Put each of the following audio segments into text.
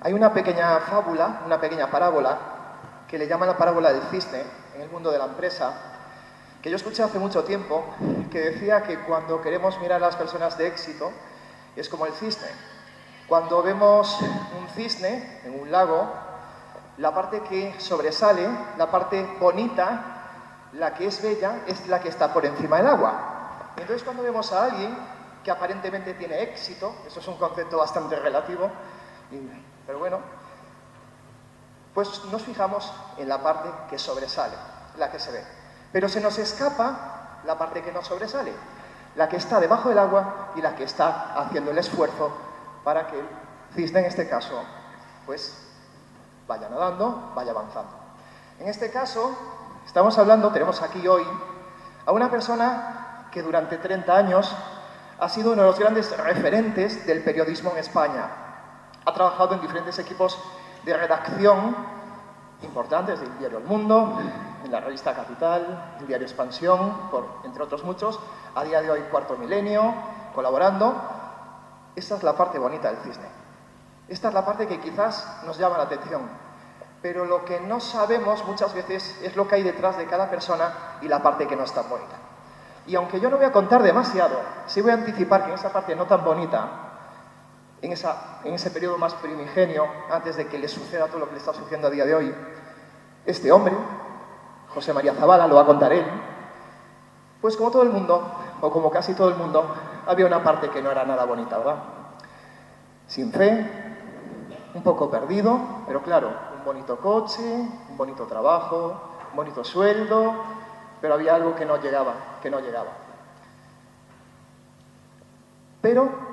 Hay una pequeña fábula, una pequeña parábola, que le llaman la parábola del cisne en el mundo de la empresa, que yo escuché hace mucho tiempo, que decía que cuando queremos mirar a las personas de éxito, es como el cisne. Cuando vemos un cisne en un lago, la parte que sobresale, la parte bonita, la que es bella, es la que está por encima del agua. Y entonces cuando vemos a alguien que aparentemente tiene éxito, eso es un concepto bastante relativo, pero bueno, pues nos fijamos en la parte que sobresale, la que se ve. Pero se nos escapa la parte que no sobresale, la que está debajo del agua y la que está haciendo el esfuerzo para que el cisne, en este caso, pues vaya nadando, vaya avanzando. En este caso, estamos hablando, tenemos aquí hoy, a una persona que durante 30 años ha sido uno de los grandes referentes del periodismo en España. Ha trabajado en diferentes equipos de redacción importantes del diario El Mundo, en la revista Capital, el diario Expansión, entre otros muchos. A día de hoy, Cuarto Milenio, colaborando. Esta es la parte bonita del cisne. Esta es la parte que quizás nos llama la atención. Pero lo que no sabemos muchas veces es lo que hay detrás de cada persona y la parte que no es tan bonita. Y aunque yo no voy a contar demasiado, sí voy a anticipar que en esa parte no tan bonita, en ese periodo más primigenio, antes de que le suceda todo lo que le está sucediendo a día de hoy, este hombre, José María Zabala, lo va a contar él, pues como todo el mundo, o como casi todo el mundo, había una parte que no era nada bonita, ¿verdad? Sin fe, un poco perdido, pero claro, un bonito coche, un bonito trabajo, un bonito sueldo, pero había algo que no llegaba, Pero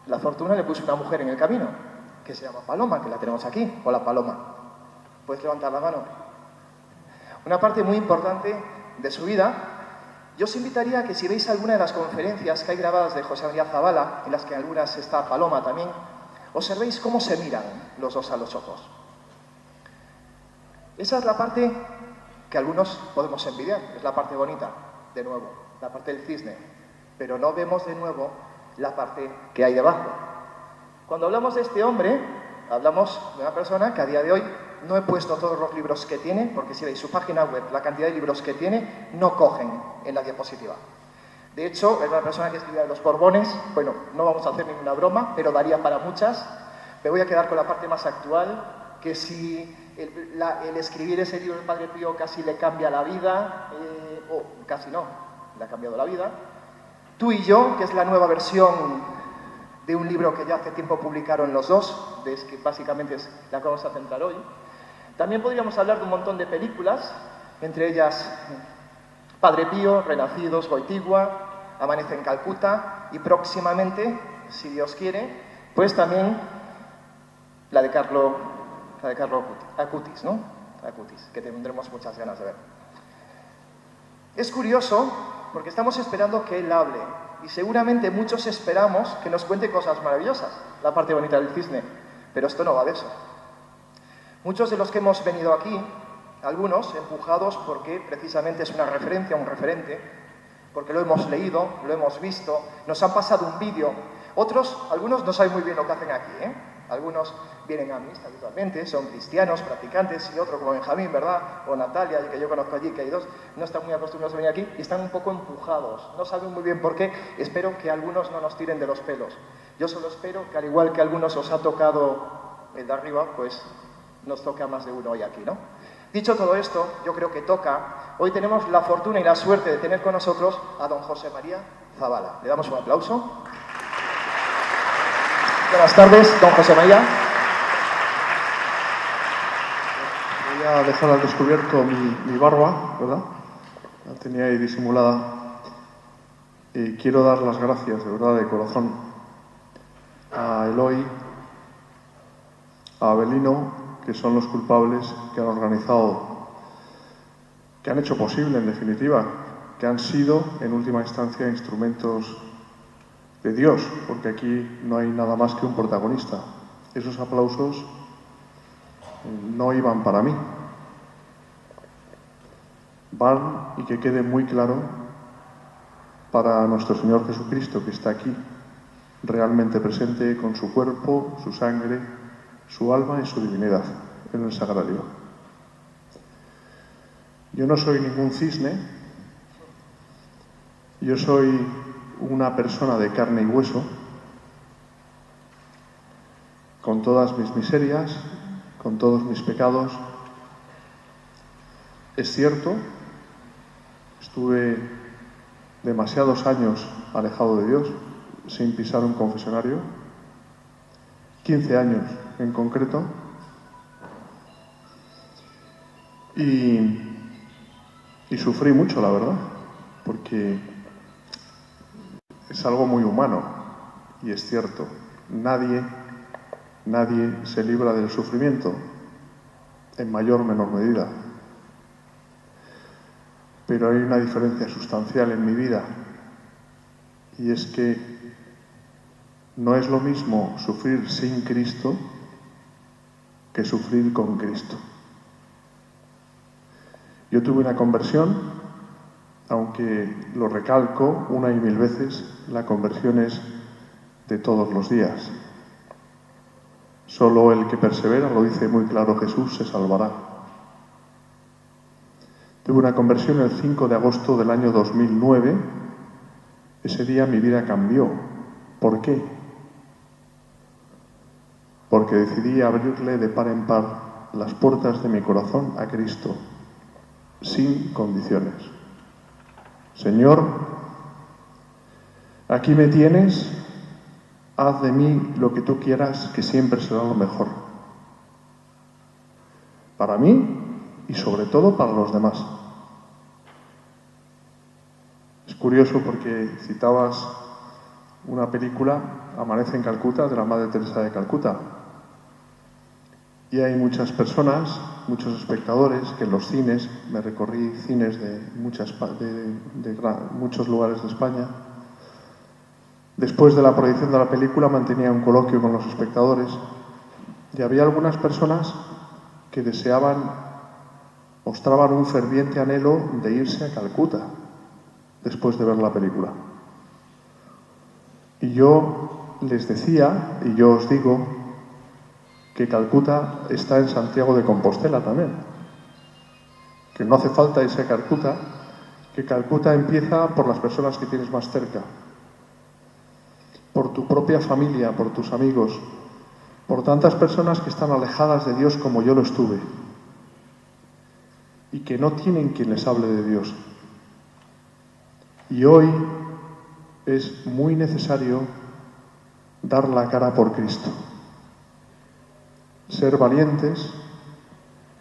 la fortuna le puso una mujer en el camino, que se llama Paloma, que la tenemos aquí. Hola, Paloma. ¿Puedes levantar la mano? Una parte muy importante de su vida. Yo os invitaría a que si veis alguna de las conferencias que hay grabadas de José María Zabala, en las que en algunas está Paloma también, observéis cómo se miran los dos a los ojos. Esa es la parte que algunos podemos envidiar, es la parte bonita, de nuevo, la parte del cisne, pero no vemos de nuevo la parte que hay debajo. Cuando hablamos de este hombre, hablamos de una persona que a día de hoy no he puesto todos los libros que tiene, porque si veis su página web, la cantidad de libros que tiene, no cogen en la diapositiva. De hecho, es una persona que escribía de los Borbones. Bueno, no vamos a hacer ninguna broma, pero daría para muchas. Me voy a quedar con la parte más actual, que si el escribir ese libro del Padre Pío casi le cambia la vida, o casi no, le ha cambiado la vida. Tú y yo, que es la nueva versión de un libro que ya hace tiempo publicaron los dos, que básicamente es la que vamos a centrar hoy. También podríamos hablar de un montón de películas, entre ellas Padre Pío, Renacidos, Boitigua, Amanece en Calcuta y próximamente, si Dios quiere, pues también la de Carlo Acutis, ¿no? Acutis, que tendremos muchas ganas de ver. Es curioso porque estamos esperando que él hable y seguramente muchos esperamos que nos cuente cosas maravillosas, la parte bonita del cisne, pero esto no va de eso. Muchos de los que hemos venido aquí, algunos empujados porque precisamente es una referencia, un referente, porque lo hemos leído, lo hemos visto, nos han pasado un vídeo. Algunos no saben muy bien lo que hacen aquí, ¿eh? Algunos vienen a misa habitualmente, son cristianos, practicantes, y otro como Benjamín, ¿verdad? O Natalia, que yo conozco allí, que hay dos, no están muy acostumbrados a venir aquí y están un poco empujados. No saben muy bien por qué. Espero que algunos no nos tiren de los pelos. Yo solo espero que, al igual que a algunos os ha tocado el de arriba, pues nos toque a más de uno hoy aquí, ¿no? Dicho todo esto, yo creo que toca. Hoy tenemos la fortuna y la suerte de tener con nosotros a don José María Zabala. Le damos un aplauso. Buenas tardes, don José María. Voy a dejar al descubierto mi barba, ¿verdad? La tenía ahí disimulada. Y quiero dar las gracias, de verdad, de corazón, a Eloy, a Abelino, que son los culpables que han organizado, que han hecho posible, en definitiva, que han sido, en última instancia, instrumentos de Dios, porque aquí no hay nada más que un protagonista. Esos aplausos no iban para mí. Van, y que quede muy claro, para nuestro Señor Jesucristo, que está aquí, realmente presente con su cuerpo, su sangre, su alma y su divinidad en el sagrario. Yo no soy ningún cisne, yo soy una persona de carne y hueso, con todas mis miserias, con todos mis pecados. Es cierto, estuve demasiados años alejado de Dios, sin pisar un confesionario, 15 años en concreto, y sufrí mucho, la verdad, porque es algo muy humano, y es cierto, nadie se libra del sufrimiento, en mayor o menor medida. Pero hay una diferencia sustancial en mi vida, y es que no es lo mismo sufrir sin Cristo que sufrir con Cristo. Yo tuve una conversión, aunque lo recalco una y mil veces, la conversión es de todos los días. Solo el que persevera, lo dice muy claro Jesús, se salvará. Tuve una conversión el 5 de agosto del año 2009. Ese día mi vida cambió. ¿Por qué? Porque decidí abrirle de par en par las puertas de mi corazón a Cristo, sin condiciones. Señor, aquí me tienes, haz de mí lo que tú quieras, que siempre será lo mejor. Para mí y sobre todo para los demás. Es curioso porque citabas una película, Amanece en Calcuta, de la Madre Teresa de Calcuta. Y hay muchas personas, muchos espectadores que en los cines, me recorrí cines de muchos lugares de España, después de la proyección de la película mantenía un coloquio con los espectadores y había algunas personas que mostraban un ferviente anhelo de irse a Calcuta después de ver la película. Y yo les decía, y yo os digo, que Calcuta está en Santiago de Compostela también. Que no hace falta irse a Calcuta, que Calcuta empieza por las personas que tienes más cerca, por tu propia familia, por tus amigos, por tantas personas que están alejadas de Dios como yo lo estuve y que no tienen quien les hable de Dios. Y hoy es muy necesario dar la cara por Cristo. Ser valientes,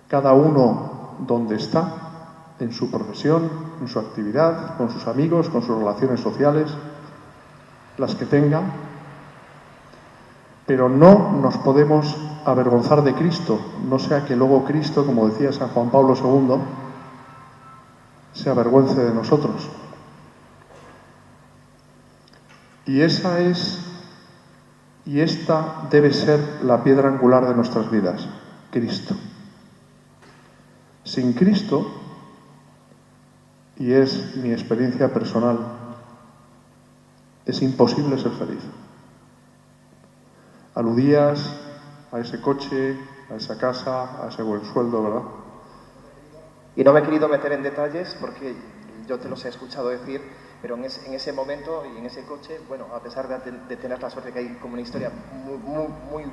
cada uno donde está, en su profesión, en su actividad, con sus amigos, con sus relaciones sociales, las que tenga, pero no nos podemos avergonzar de Cristo, no sea que luego Cristo, como decía San Juan Pablo II, se avergüence de nosotros. Y esta debe ser la piedra angular de nuestras vidas, Cristo. Sin Cristo, y es mi experiencia personal, es imposible ser feliz. Aludías a ese coche, a esa casa, a ese buen sueldo, ¿verdad? Y no me he querido meter en detalles porque yo te los he escuchado decir, pero en ese momento y en ese coche, bueno, a pesar de tener la suerte que hay como una historia muy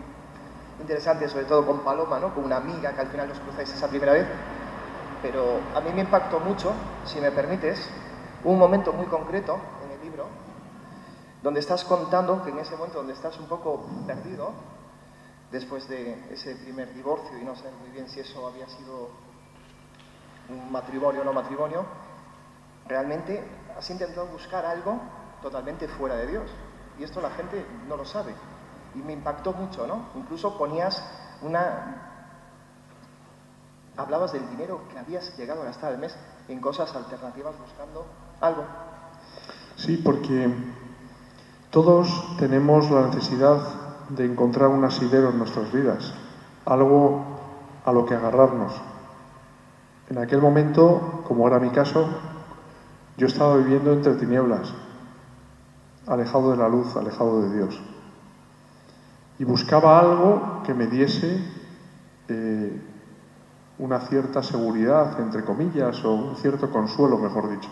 interesante, sobre todo con Paloma, ¿no? Con una amiga que al final os cruzáis esa primera vez, pero a mí me impactó mucho, si me permites, un momento muy concreto en el libro, donde estás contando que en ese momento donde estás un poco perdido, después de ese primer divorcio y no sé muy bien si eso había sido un matrimonio o no matrimonio, realmente has intentado buscar algo totalmente fuera de Dios. Y esto la gente no lo sabe. y me impactó mucho, ¿no? Incluso hablabas del dinero que habías llegado a gastar al mes en cosas alternativas buscando algo. Sí, porque todos tenemos la necesidad de encontrar un asidero en nuestras vidas, algo a lo que agarrarnos. En aquel momento, como era mi caso, yo estaba viviendo entre tinieblas, alejado de la luz, alejado de Dios. Y buscaba algo que me diese una cierta seguridad, entre comillas, o un cierto consuelo, mejor dicho.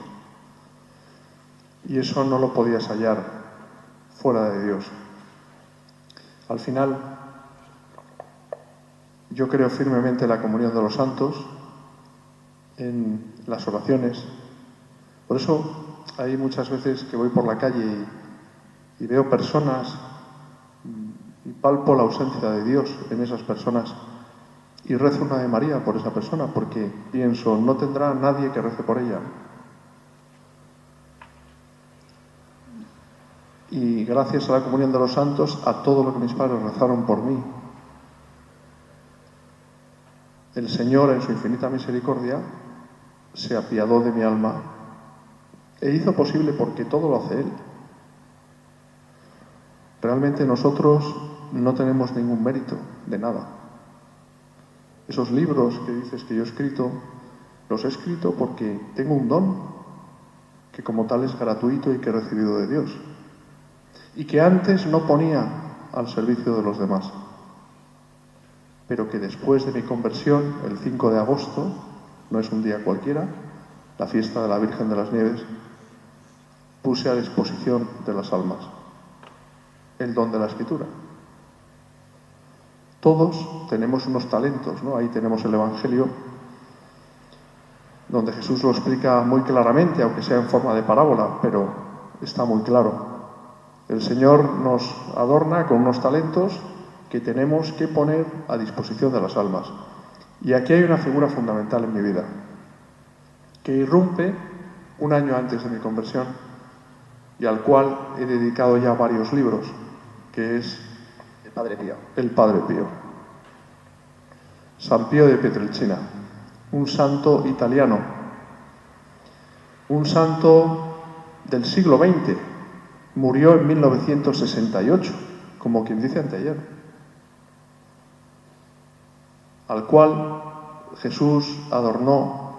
Y eso no lo podías hallar fuera de Dios. Al final, yo creo firmemente en la comunión de los santos, en las oraciones. Por eso hay muchas veces que voy por la calle y veo personas y palpo la ausencia de Dios en esas personas y rezo una Ave María por esa persona, porque pienso, no tendrá nadie que rece por ella. Y gracias a la comunión de los santos, a todo lo que mis padres rezaron por mí, el Señor, en su infinita misericordia, se apiadó de mi alma e hizo posible, porque todo lo hace Él. Realmente nosotros no tenemos ningún mérito de nada. Esos libros que dices que yo he escrito, los he escrito porque tengo un don que como tal es gratuito y que he recibido de Dios, y que antes no ponía al servicio de los demás, pero que después de mi conversión, el 5 de agosto, no es un día cualquiera, la fiesta de la Virgen de las Nieves, puse a disposición de las almas el don de la Escritura. Todos tenemos unos talentos, ¿no? Ahí tenemos el Evangelio, donde Jesús lo explica muy claramente, aunque sea en forma de parábola, pero está muy claro. El Señor nos adorna con unos talentos que tenemos que poner a disposición de las almas. Y aquí hay una figura fundamental en mi vida, que irrumpe un año antes de mi conversión y al cual he dedicado ya varios libros, que es El Padre Pío. El Padre Pío. San Pío de Pietrelcina, un santo italiano, un santo del siglo XX, murió en 1968, como quien dice anteayer, al cual Jesús adornó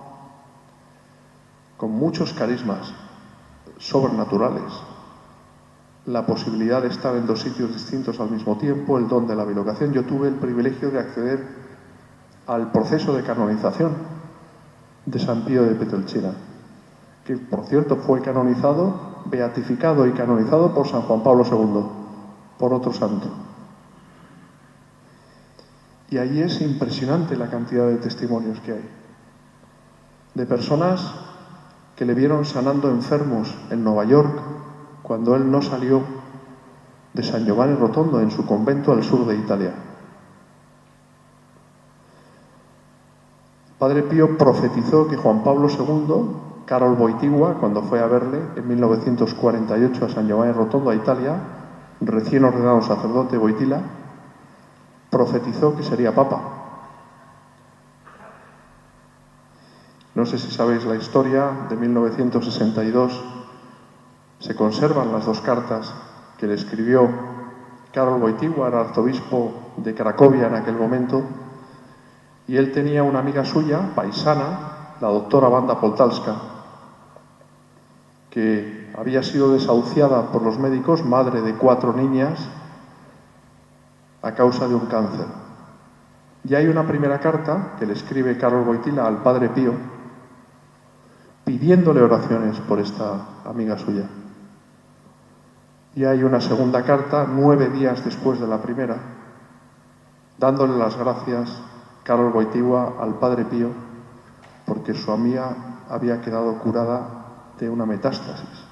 con muchos carismas sobrenaturales, la posibilidad de estar en dos sitios distintos al mismo tiempo, el don de la bilocación. Yo tuve el privilegio de acceder al proceso de canonización de San Pío de Pietrelcina, que por cierto fue canonizado, beatificado y canonizado por San Juan Pablo II, por otro santo. Y ahí es impresionante la cantidad de testimonios que hay, de personas que le vieron sanando enfermos en Nueva York cuando él no salió de San Giovanni Rotondo, en su convento al sur de Italia. Padre Pío profetizó que Juan Pablo II, Karol Wojtyła, cuando fue a verle en 1948 a San Giovanni Rotondo, a Italia, recién ordenado sacerdote Wojtyła, profetizó que sería papa. No sé si sabéis la historia, de 1962 se conservan las dos cartas que le escribió Karol Wojtyła, era arzobispo de Cracovia en aquel momento, y él tenía una amiga suya, paisana, la doctora Wanda Poltalska, que había sido desahuciada por los médicos, madre de 4 niñas, a causa de un cáncer. Y hay una primera carta que le escribe Karol Wojtyła al Padre Pío, pidiéndole oraciones por esta amiga suya. Y hay una segunda carta, 9 días después de la primera, dándole las gracias Karol Wojtyła al Padre Pío porque su amiga había quedado curada de una metástasis.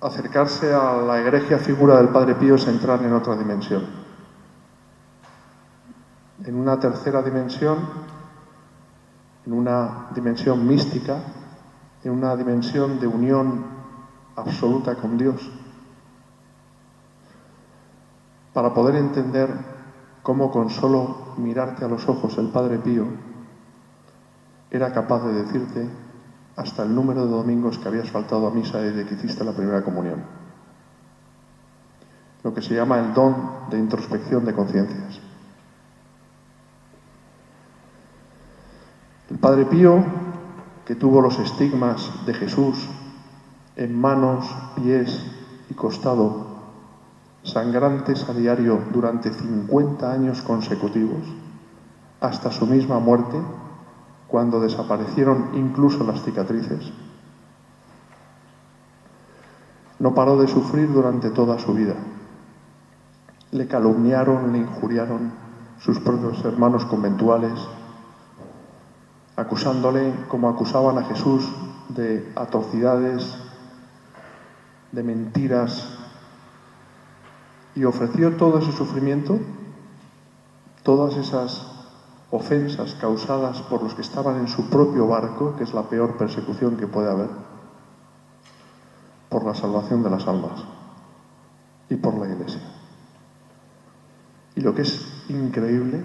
Acercarse a la egregia figura del Padre Pío es entrar en otra dimensión, en una tercera dimensión, en una dimensión mística, en una dimensión de unión absoluta con Dios, para poder entender cómo con solo mirarte a los ojos el Padre Pío era capaz de decirte hasta el número de domingos que habías faltado a misa desde que hiciste la primera comunión. Lo que se llama el don de introspección de conciencias. El Padre Pío, que tuvo los estigmas de Jesús en manos, pies y costado, sangrantes a diario durante 50 años consecutivos, hasta su misma muerte, cuando desaparecieron incluso las cicatrices, no paró de sufrir durante toda su vida. Le calumniaron, le injuriaron sus propios hermanos conventuales, acusándole, como acusaban a Jesús, de atrocidades, de mentiras, y ofreció todo ese sufrimiento, todas esas ofensas causadas por los que estaban en su propio barco, que es la peor persecución que puede haber, por la salvación de las almas y por la Iglesia. Y lo que es increíble,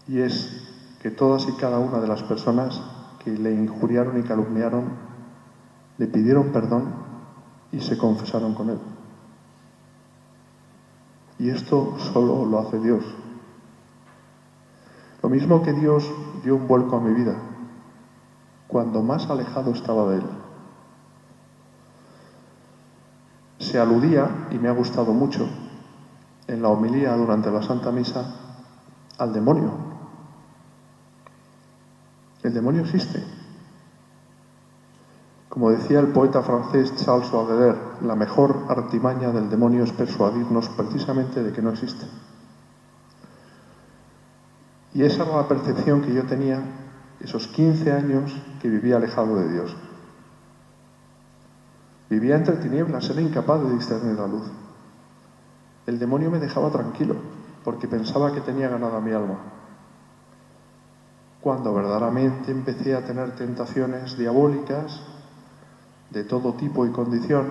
y es que todas y cada una de las personas que le injuriaron y calumniaron, le pidieron perdón y se confesaron con él. Y esto solo lo hace Dios. Lo mismo que Dios dio un vuelco a mi vida, cuando más alejado estaba de Él. Se aludía, y me ha gustado mucho, en la homilía durante la Santa Misa, al demonio. El demonio existe. Como decía el poeta francés Charles Baudelaire, la mejor artimaña del demonio es persuadirnos precisamente de que no existe. Y esa era la percepción que yo tenía esos 15 años que vivía alejado de Dios. Vivía entre tinieblas, era incapaz de discernir la luz. El demonio me dejaba tranquilo, porque pensaba que tenía ganada mi alma. Cuando verdaderamente empecé a tener tentaciones diabólicas de todo tipo y condición,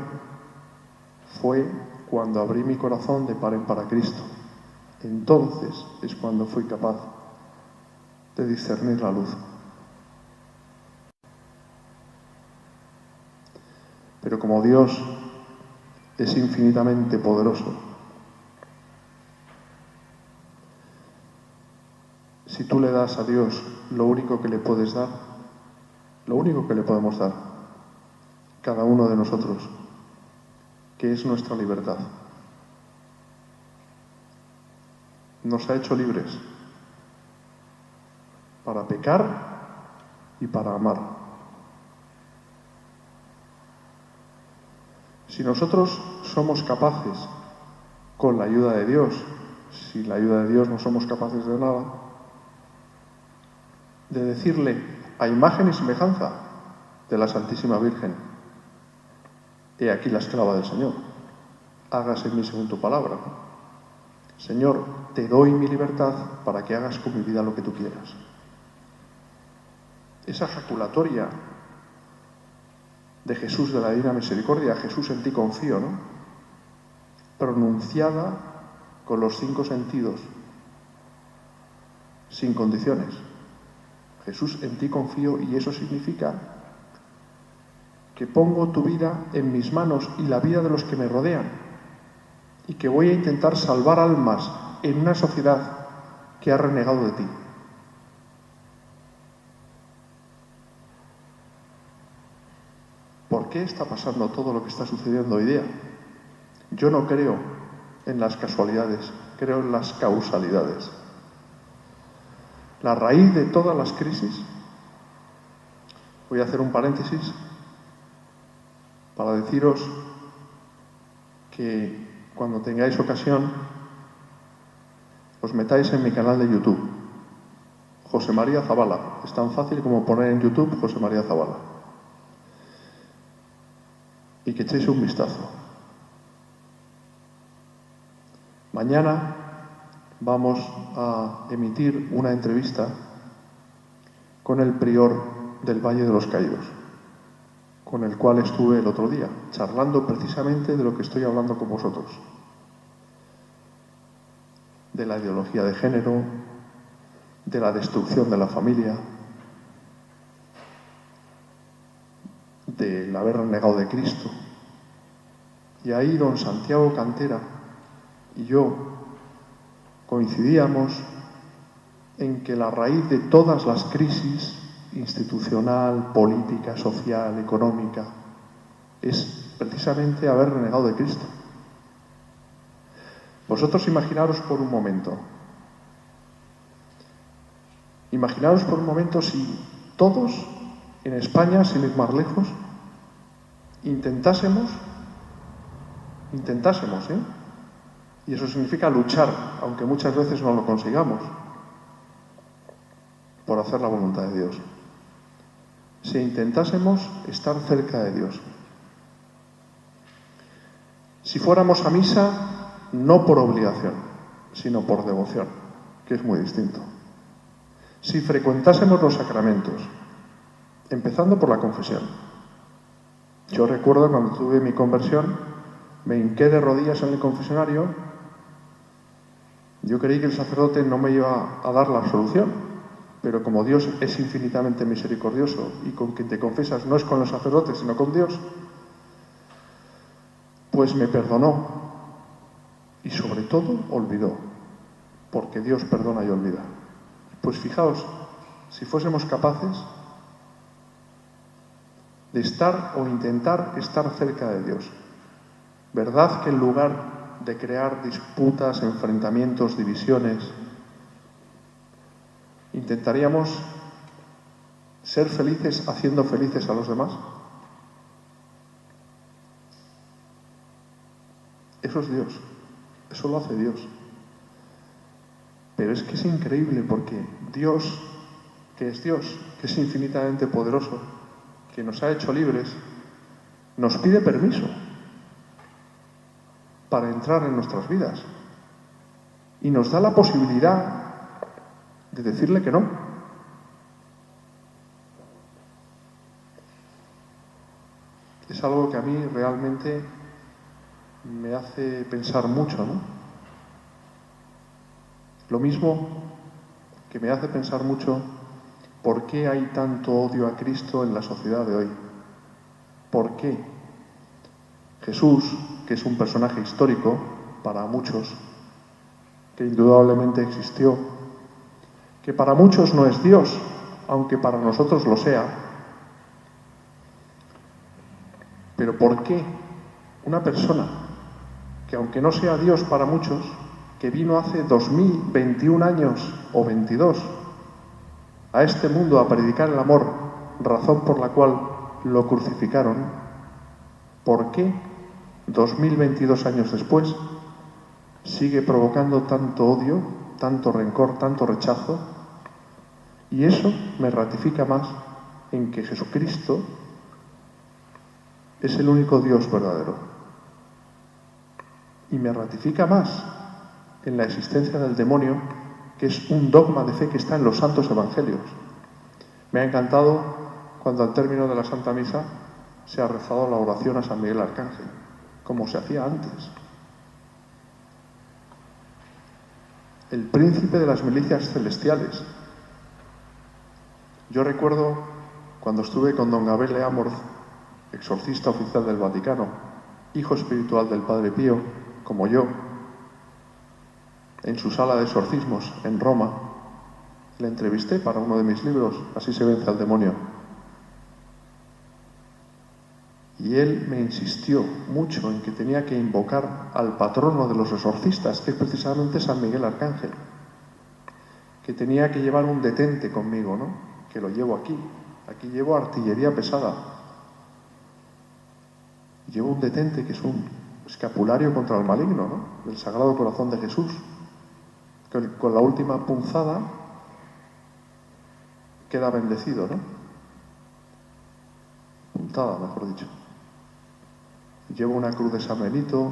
fue cuando abrí mi corazón de par en par a Cristo. Entonces es cuando fui capaz de discernir la luz. Pero como Dios es infinitamente poderoso, si tú le das a Dios lo único que le puedes dar, lo único que le podemos dar, cada uno de nosotros, que es nuestra libertad, nos ha hecho libres para pecar y para amar. Si nosotros somos capaces, con la ayuda de Dios, sin la ayuda de Dios no somos capaces de nada, de decirle a imagen y semejanza de la Santísima Virgen: he aquí la esclava del Señor, hágase en mí según tu palabra. Señor, te doy mi libertad para que hagas con mi vida lo que tú quieras. Esa ejaculatoria de Jesús de la Divina Misericordia, Jesús en ti confío, ¿no? Pronunciada con los 5 sentidos, sin condiciones. Jesús en ti confío, y eso significa que pongo tu vida en mis manos y la vida de los que me rodean, y que voy a intentar salvar almas en una sociedad que ha renegado de ti. ¿Por qué está pasando todo lo que está sucediendo hoy día? Yo no creo en las casualidades, creo en las causalidades. La raíz de todas las crisis, voy a hacer un paréntesis para deciros que cuando tengáis ocasión os metáis en mi canal de YouTube, José María Zabala. Es tan fácil como poner en YouTube José María Zabala, y que echéis un vistazo. Mañana vamos a emitir una entrevista con el prior del Valle de los Caídos, con el cual estuve el otro día, charlando precisamente de lo que estoy hablando con vosotros. De la ideología de género, de la destrucción de la familia, del haber renegado de Cristo. Y ahí don Santiago Cantera y yo coincidíamos en que la raíz de todas las crisis institucional, política, social, económica, es precisamente haber renegado de Cristo. Vosotros imaginaros por un momento si todos en España, sin ir más lejos, intentásemos, y eso significa luchar, aunque muchas veces no lo consigamos, por hacer la voluntad de Dios. Si intentásemos estar cerca de Dios. Si fuéramos a misa, no por obligación, sino por devoción, que es muy distinto. Si frecuentásemos los sacramentos, empezando por la confesión. Yo recuerdo cuando tuve mi conversión, me hinqué de rodillas en el confesionario. Yo creí que el sacerdote no me iba a dar la absolución, pero como Dios es infinitamente misericordioso y con quien te confesas no es con los sacerdotes, sino con Dios, pues me perdonó y sobre todo olvidó, porque Dios perdona y olvida. Pues fijaos, si fuésemos capaces de estar o intentar estar cerca de Dios, ¿verdad que en lugar de crear disputas, enfrentamientos, divisiones, intentaríamos ser felices haciendo felices a los demás? Eso es Dios, eso lo hace Dios. Pero es que es increíble porque Dios, que es infinitamente poderoso, que nos ha hecho libres, nos pide permiso para entrar en nuestras vidas y nos da la posibilidad de decirle que no. Es algo que a mí realmente me hace pensar mucho, ¿no? Lo mismo que me hace pensar mucho por qué hay tanto odio a Cristo en la sociedad de hoy. ¿Por qué Jesús, que es un personaje histórico para muchos, que indudablemente existió, que para muchos no es Dios, aunque para nosotros lo sea, pero ¿por qué una persona que aunque no sea Dios para muchos, que vino hace 2021 años o 22 a este mundo a predicar el amor, razón por la cual lo crucificaron, ¿por qué 2022 años después sigue provocando tanto odio, tanto rencor, tanto rechazo? Y eso me ratifica más en que Jesucristo es el único Dios verdadero. Y me ratifica más en la existencia del demonio, que es un dogma de fe que está en los santos evangelios. Me ha encantado cuando al término de la Santa Misa se ha rezado la oración a San Miguel Arcángel, como se hacía antes. El príncipe de las milicias celestiales. Yo recuerdo cuando estuve con don Gabriele Amorth, exorcista oficial del Vaticano, hijo espiritual del Padre Pío, como yo, en su sala de exorcismos en Roma. Le entrevisté para uno de mis libros, Así se vence al demonio. Y él me insistió mucho en que tenía que invocar al patrono de los exorcistas, que es precisamente San Miguel Arcángel, que tenía que llevar un detente conmigo, ¿no? Que lo llevo aquí. Aquí llevo artillería pesada. Llevo un detente que es un escapulario contra el maligno, ¿no? Del Sagrado Corazón de Jesús. Que con la última punzada queda bendecido, ¿no? Puntada, mejor dicho. Llevo una cruz de San Benito,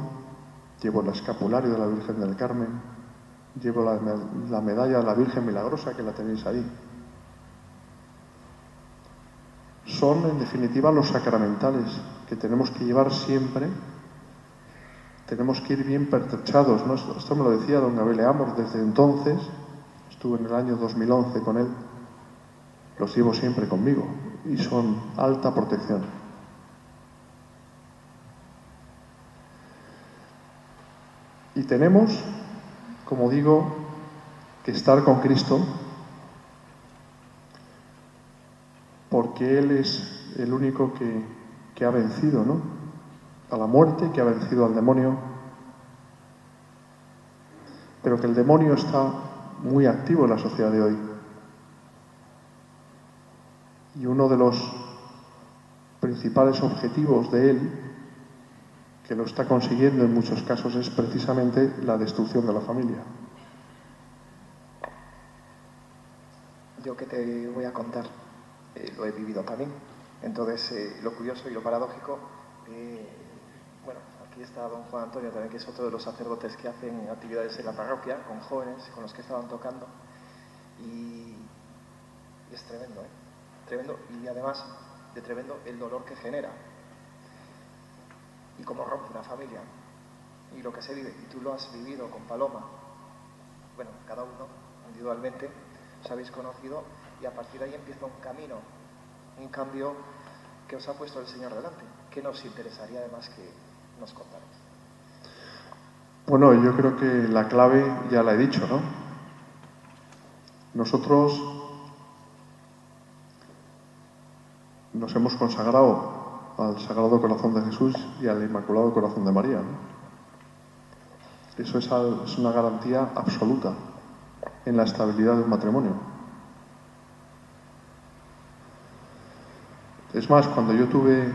llevo el escapulario de la Virgen del Carmen, llevo la medalla de la Virgen Milagrosa, que la tenéis ahí. son, en definitiva, los sacramentales que tenemos que llevar siempre. Tenemos que ir bien pertrechados, ¿no? Esto me lo decía don Gabriel Amor desde entonces. Estuve en el año 2011 con él. Los llevo siempre conmigo y son alta protección. Y tenemos, como digo, que estar con Cristo, porque Él es el único que ha vencido, ¿no?, a la muerte, que ha vencido al demonio, pero que el demonio está muy activo en la sociedad de hoy. Y uno de los principales objetivos de él, que lo está consiguiendo en muchos casos, es precisamente la destrucción de la familia. Yo que te voy a contar, lo he vivido también. Entonces, lo curioso y lo paradójico, bueno, aquí está don Juan Antonio también, que es otro de los sacerdotes que hacen actividades en la parroquia con jóvenes, con los que estaban tocando, y es tremendo, tremendo, y además de tremendo el dolor que genera y cómo rompe una familia y lo que se vive. Y tú lo has vivido con Paloma, bueno, cada uno individualmente os habéis conocido, y a partir de ahí empieza un camino, un cambio que os ha puesto el Señor delante, que nos interesaría además que nos contarais. Bueno, yo creo que la clave ya la he dicho, ¿no? Nosotros nos hemos consagrado al Sagrado Corazón de Jesús y al Inmaculado Corazón de María, ¿no? Eso es una garantía absoluta en la estabilidad de un matrimonio. Es más, cuando yo tuve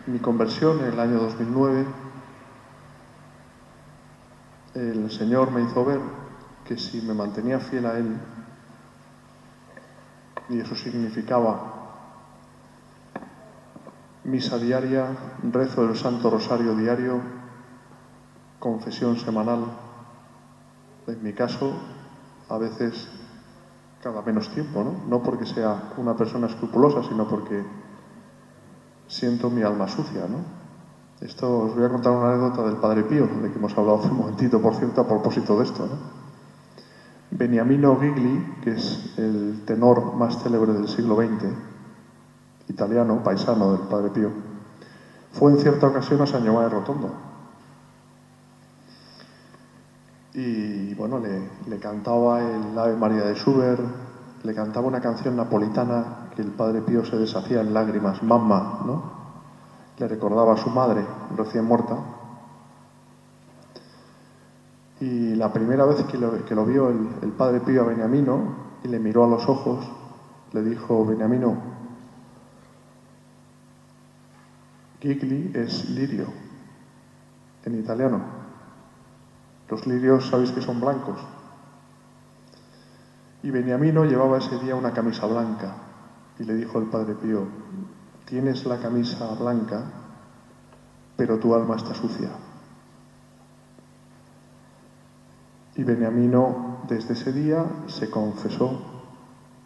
mi conversión en el año 2009, el Señor me hizo ver que si me mantenía fiel a Él, y eso significaba misa diaria, rezo del Santo Rosario diario, confesión semanal, en mi caso, a veces cada menos tiempo, ¿no? No porque sea una persona escrupulosa, sino porque siento mi alma sucia, ¿no? Esto os voy a contar una anécdota del Padre Pío, de que hemos hablado hace un momentito, por cierto, a propósito de esto, ¿no? Beniamino Gigli, que es el tenor más célebre del siglo XX, italiano, paisano del Padre Pío, fue en cierta ocasión a San Giovanni Rotondo. Y bueno, le cantaba el Ave María de Schubert, le cantaba una canción napolitana que el Padre Pío se deshacía en lágrimas, Mamma, ¿no? Le recordaba a su madre recién muerta. Y la primera vez que lo vio el Padre Pío a Beniamino y le miró a los ojos, le dijo: Beniamino, Gigli es lirio, en italiano. Los lirios sabéis que son blancos. Y Beniamino llevaba ese día una camisa blanca y le dijo el Padre Pío: tienes la camisa blanca, pero tu alma está sucia. Y Beniamino desde ese día se confesó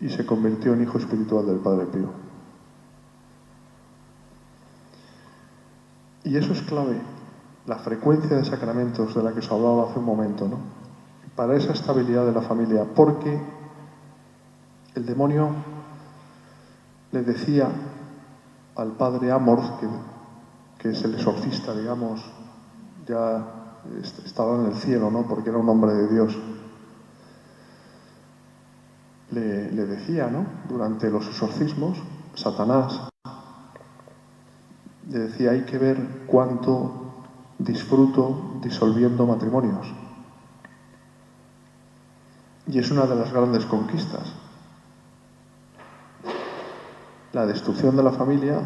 y se convirtió en hijo espiritual del Padre Pío. Y eso es clave, la frecuencia de sacramentos de la que os hablaba hace un momento, ¿no? Para esa estabilidad de la familia, porque el demonio le decía al padre Amor, que es el exorcista, digamos, ya estaba en el cielo, ¿no?, porque era un hombre de Dios, le decía, ¿no?, durante los exorcismos, Satanás le decía: hay que ver cuánto disfruto disolviendo matrimonios. Y es una de las grandes conquistas. La destrucción de la familia,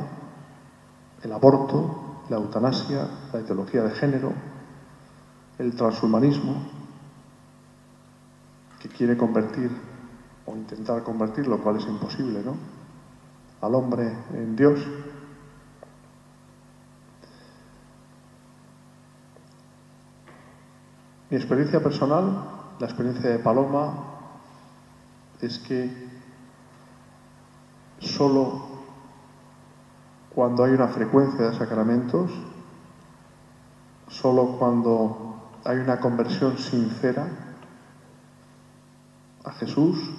el aborto, la eutanasia, la ideología de género, el transhumanismo, que quiere convertir o intentar convertir, lo cual es imposible, ¿no?, al hombre en Dios. Mi experiencia personal, la experiencia de Paloma, es que solo cuando hay una frecuencia de sacramentos, solo cuando hay una conversión sincera a Jesús,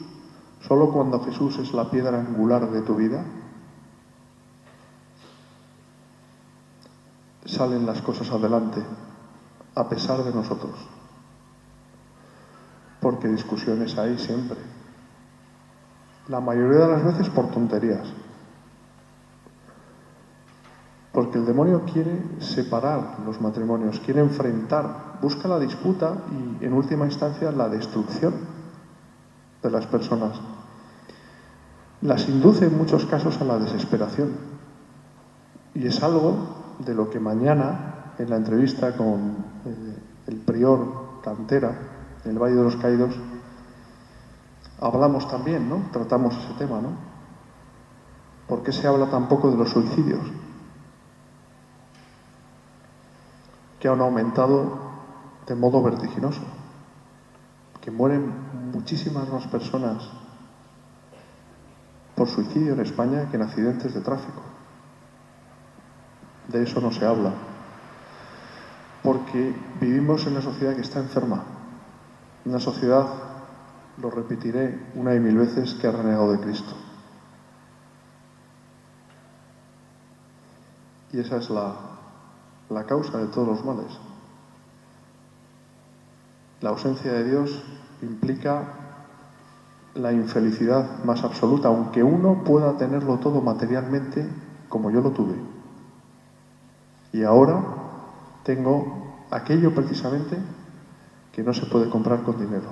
solo cuando Jesús es la piedra angular de tu vida, salen las cosas adelante, a pesar de nosotros. Porque discusiones hay siempre. La mayoría de las veces por tonterías. Porque el demonio quiere separar los matrimonios, quiere enfrentar, busca la disputa y, en última instancia, la destrucción de las personas. Las induce en muchos casos a la desesperación. Y es algo de lo que mañana, en la entrevista con el prior Cantera, en el Valle de los Caídos, hablamos también, ¿no? Tratamos ese tema, ¿no? ¿Por qué se habla tan poco de los suicidios? Que han aumentado de modo vertiginoso, que mueren muchísimas más personas por suicidio en España que en accidentes de tráfico. De eso no se habla, porque vivimos en una sociedad que está enferma, una sociedad, lo repetiré una y mil veces, que ha renegado de Cristo. Y esa es la causa de todos los males. La ausencia de Dios implica la infelicidad más absoluta, aunque uno pueda tenerlo todo materialmente como yo lo tuve. Y ahora tengo aquello precisamente que no se puede comprar con dinero.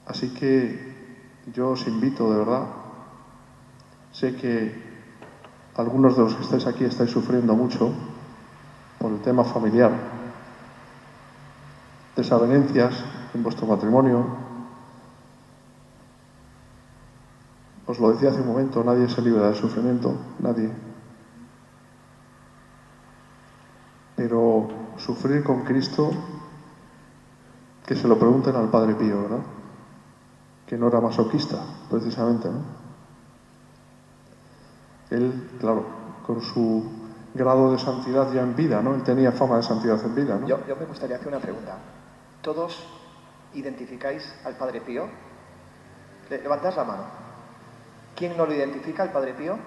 Así que yo os invito, de verdad. Sé que algunos de los que estáis aquí estáis sufriendo mucho por el tema familiar, desavenencias en vuestro matrimonio. Os lo decía hace un momento, nadie se libra del sufrimiento, nadie. Pero sufrir con Cristo, que se lo pregunten al Padre Pío, ¿verdad? Que no era masoquista, precisamente, ¿no? Él, claro, con su grado de santidad ya en vida, ¿no? Él tenía fama de santidad en vida, ¿no? Yo me gustaría hacer una pregunta. ¿Todos identificáis al Padre Pío? Levantad la mano. ¿Quién no lo identifica al Padre Pío?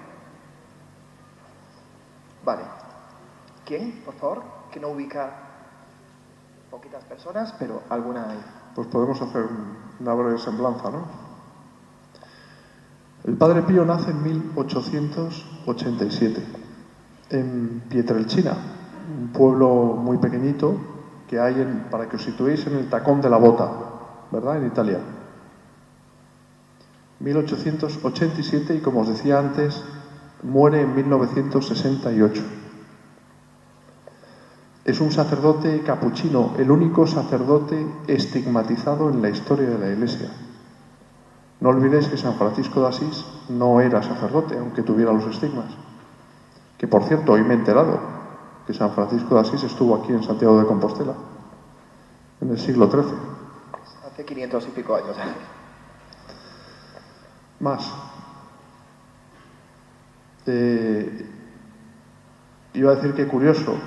Vale. ¿Quién, por favor? Que no ubica poquitas personas, pero alguna hay. Pues podemos hacer una breve semblanza, ¿no? El Padre Pío nace en 1887 en Pietrelcina, un pueblo muy pequeñito que hay para que os situéis, en el Tacón de la Bota, ¿verdad? En Italia. 1887, y como os decía antes, muere en 1968. Es un sacerdote capuchino, el único sacerdote estigmatizado en la historia de la Iglesia. No olvidéis que San Francisco de Asís no era sacerdote, aunque tuviera los estigmas. Que, por cierto, hoy me he enterado que San Francisco de Asís estuvo aquí en Santiago de Compostela, en el siglo XIII. Hace 500 y pico años. Más. Iba a decir que curioso,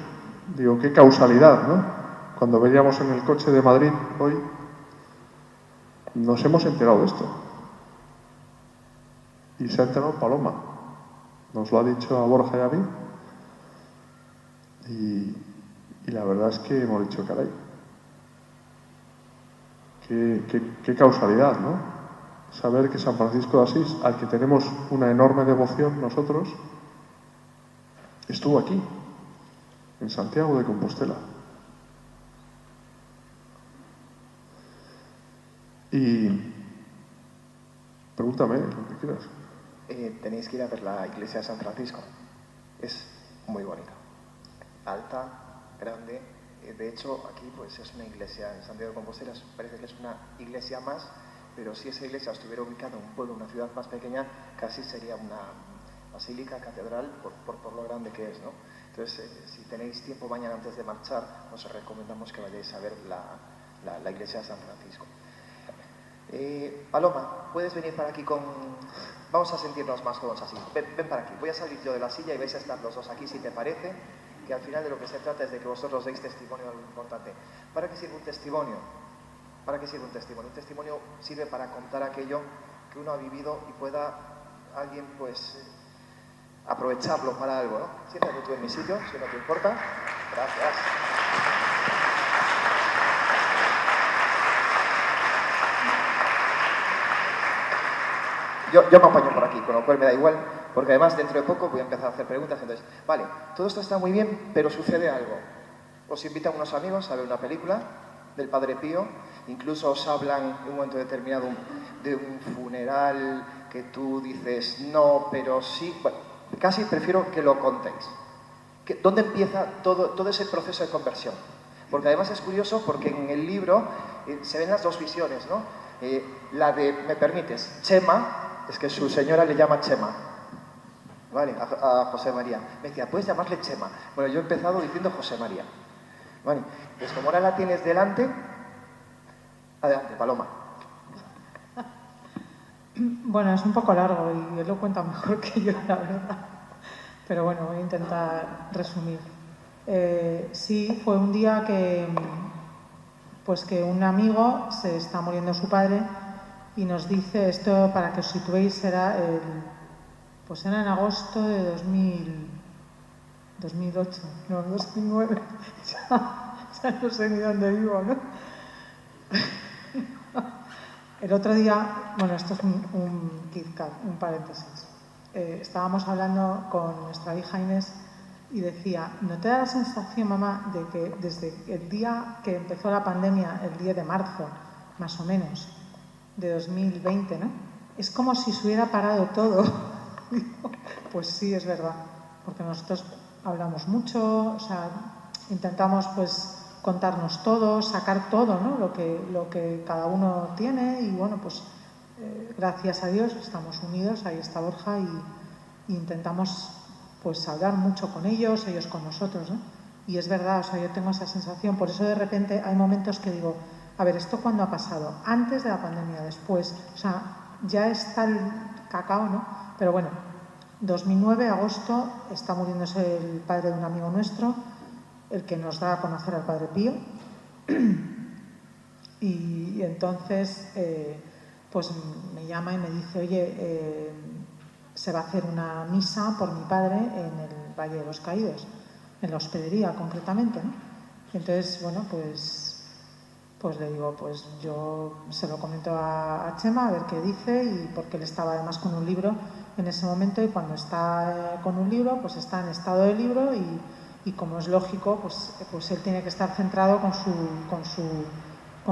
digo, qué causalidad, ¿no? Cuando veníamos en el coche de Madrid hoy, nos hemos enterado de esto. Y se ha enterado Paloma. Nos lo ha dicho a Borja y a mí. Y la verdad es que hemos dicho, caray, qué causalidad, ¿no? Saber que San Francisco de Asís, al que tenemos una enorme devoción nosotros, estuvo aquí, en Santiago de Compostela. Y pregúntame lo que quieras. Tenéis que ir a ver la iglesia de San Francisco. Es muy bonita. Alta, grande. De hecho, aquí pues es una iglesia en Santiago de Compostela. Parece que es una iglesia más, pero si esa iglesia estuviera ubicada en un pueblo, una ciudad más pequeña, casi sería una basílica, catedral, por lo grande que es, ¿no? Entonces, si tenéis tiempo mañana antes de marchar, os recomendamos que vayáis a ver la iglesia de San Francisco. Paloma, puedes venir para aquí con... Vamos a sentirnos más jóvenes así. Ven para aquí. Voy a salir yo de la silla y vais a estar los dos aquí, si te parece, que al final de lo que se trata es de que vosotros deis testimonio de lo importante. ¿Para qué sirve un testimonio? ¿Para qué sirve un testimonio? Un testimonio sirve para contar aquello que uno ha vivido y pueda alguien, pues, aprovecharlo para algo, ¿no? Siéntate tú en mi sitio, si no te importa. Gracias. Yo me apaño por aquí, con lo cual me da igual, porque además dentro de poco voy a empezar a hacer preguntas. Entonces, vale, todo esto está muy bien, pero sucede algo. Os invitan unos amigos a ver una película del Padre Pío, incluso os hablan en un momento determinado de un funeral que tú dices no, pero sí. Bueno, casi prefiero que lo contéis. ¿Dónde empieza todo ese proceso de conversión? Porque además es curioso porque en el libro se ven las dos visiones, ¿no? La de, me permites, Chema, es que su señora le llama Chema, ¿vale? A José María. Me decía, ¿puedes llamarle Chema? Bueno, yo he empezado diciendo José María. Vale, pues como ahora la tienes delante, adelante, Paloma. Bueno, es un poco largo y él lo cuenta mejor que yo, la verdad. Pero bueno, voy a intentar resumir. Sí, fue un día que un amigo se está muriendo su padre y nos dice, esto para que os situéis, era en agosto de 2008, no, 2009, ya no sé ni dónde vivo, ¿no? El otro día, bueno, esto es un KitKat, un paréntesis. Estábamos hablando con nuestra hija Inés y decía, ¿no te da la sensación, mamá, de que desde el día que empezó la pandemia, el 10 de marzo, más o menos, de 2020, ¿no? Es como si se hubiera parado todo. Pues sí, es verdad, porque nosotros hablamos mucho, o sea, intentamos pues contarnos todo, sacar todo, ¿no? Lo que cada uno tiene y bueno, pues gracias a Dios estamos unidos, ahí está Borja y intentamos pues hablar mucho con ellos con nosotros, ¿no? Y es verdad, o sea, yo tengo esa sensación, por eso de repente hay momentos que digo, a ver, ¿esto cuándo ha pasado? ¿Antes de la pandemia? ¿Después? O sea, ya está el cacao, ¿no? Pero bueno, 2009, agosto, está muriéndose el padre de un amigo nuestro, el que nos da a conocer al Padre Pío. Y entonces, pues me llama y me dice, oye, se va a hacer una misa por mi padre en el Valle de los Caídos, en la hospedería concretamente, ¿no? Y entonces, bueno, pues le digo, pues yo se lo comento a Chema a ver qué dice, y porque él estaba además con un libro en ese momento, y cuando está con un libro, pues está en estado de libro y como es lógico, pues él tiene que estar centrado con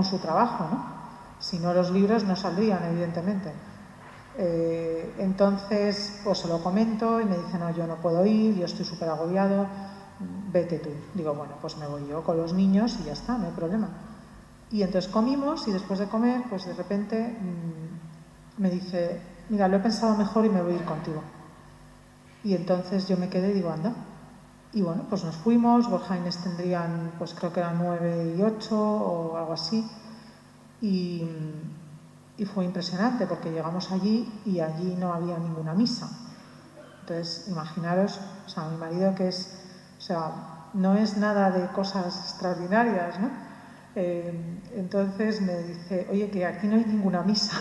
su trabajo, ¿no? Si no, los libros no saldrían, evidentemente. Entonces, pues se lo comento y me dice, no, yo no puedo ir, yo estoy súper agobiado, vete tú. Digo, bueno, pues me voy yo con los niños y ya está, no hay problema. Y entonces comimos y después de comer, pues de repente me dice, mira, lo he pensado mejor y me voy a ir contigo. Y entonces yo me quedé y digo, anda. Y bueno, pues nos fuimos, Borja y Inés tendrían, pues creo que eran 9 y 8 o algo así. Y fue impresionante porque llegamos allí y allí no había ninguna misa. Entonces, imaginaros, o sea, mi marido que es, o sea, no es nada de cosas extraordinarias, ¿no? Entonces me dice, oye, que aquí no hay ninguna misa.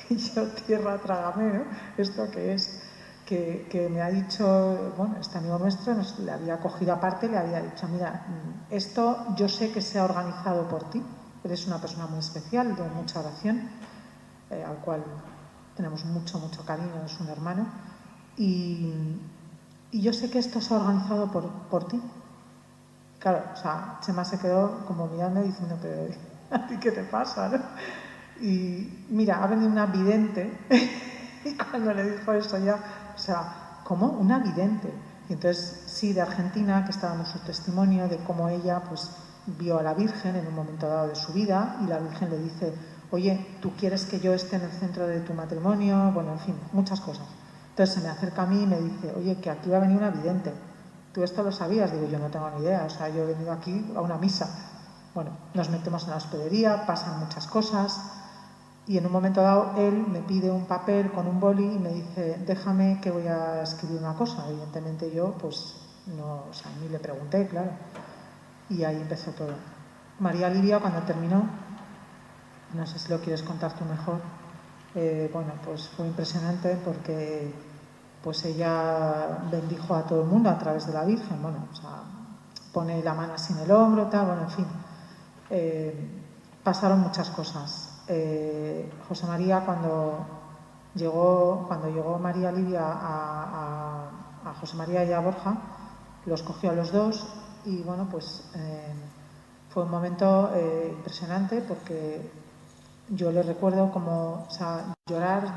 Y yo, tierra, trágame, ¿no? ¿Esto qué es? Que me ha dicho, bueno, este amigo nuestro le había cogido aparte, le había dicho, mira, esto yo sé que se ha organizado por ti, eres una persona muy especial, de mucha oración, al cual tenemos mucho, mucho cariño, es un hermano, y yo sé que esto se ha organizado por ti. Claro, o sea, Chema se quedó como mirando diciendo, pero ¿a ti qué te pasa, no? Y mira, ha venido una vidente y cuando le dijo eso ya, o sea, ¿cómo? Una vidente. Y entonces, sí, de Argentina, que está dando su testimonio de cómo ella, pues, vio a la Virgen en un momento dado de su vida y la Virgen le dice, oye, ¿tú quieres que yo esté en el centro de tu matrimonio? Bueno, en fin, muchas cosas. Entonces se me acerca a mí y me dice, oye, que aquí va a venir una vidente. ¿Tú esto lo sabías? Digo, yo no tengo ni idea, o sea, yo he venido aquí a una misa. Bueno, nos metemos en la hospedería, pasan muchas cosas Y en un momento dado él me pide un papel con un boli y me dice, déjame que voy a escribir una cosa. Evidentemente yo pues no, o sea, ni le pregunté, claro. Y ahí empezó todo. María Livia, cuando terminó, no sé si lo quieres contar tú mejor, bueno, pues fue impresionante porque pues ella bendijo a todo el mundo a través de la Virgen, bueno, o sea, pone la mano así en el hombro, tal, bueno, en fin. Pasaron muchas cosas. José María, cuando llegó María Livia a José María y a Borja, los cogió a los dos y bueno, pues fue un momento impresionante porque yo le recuerdo como, o sea, llorar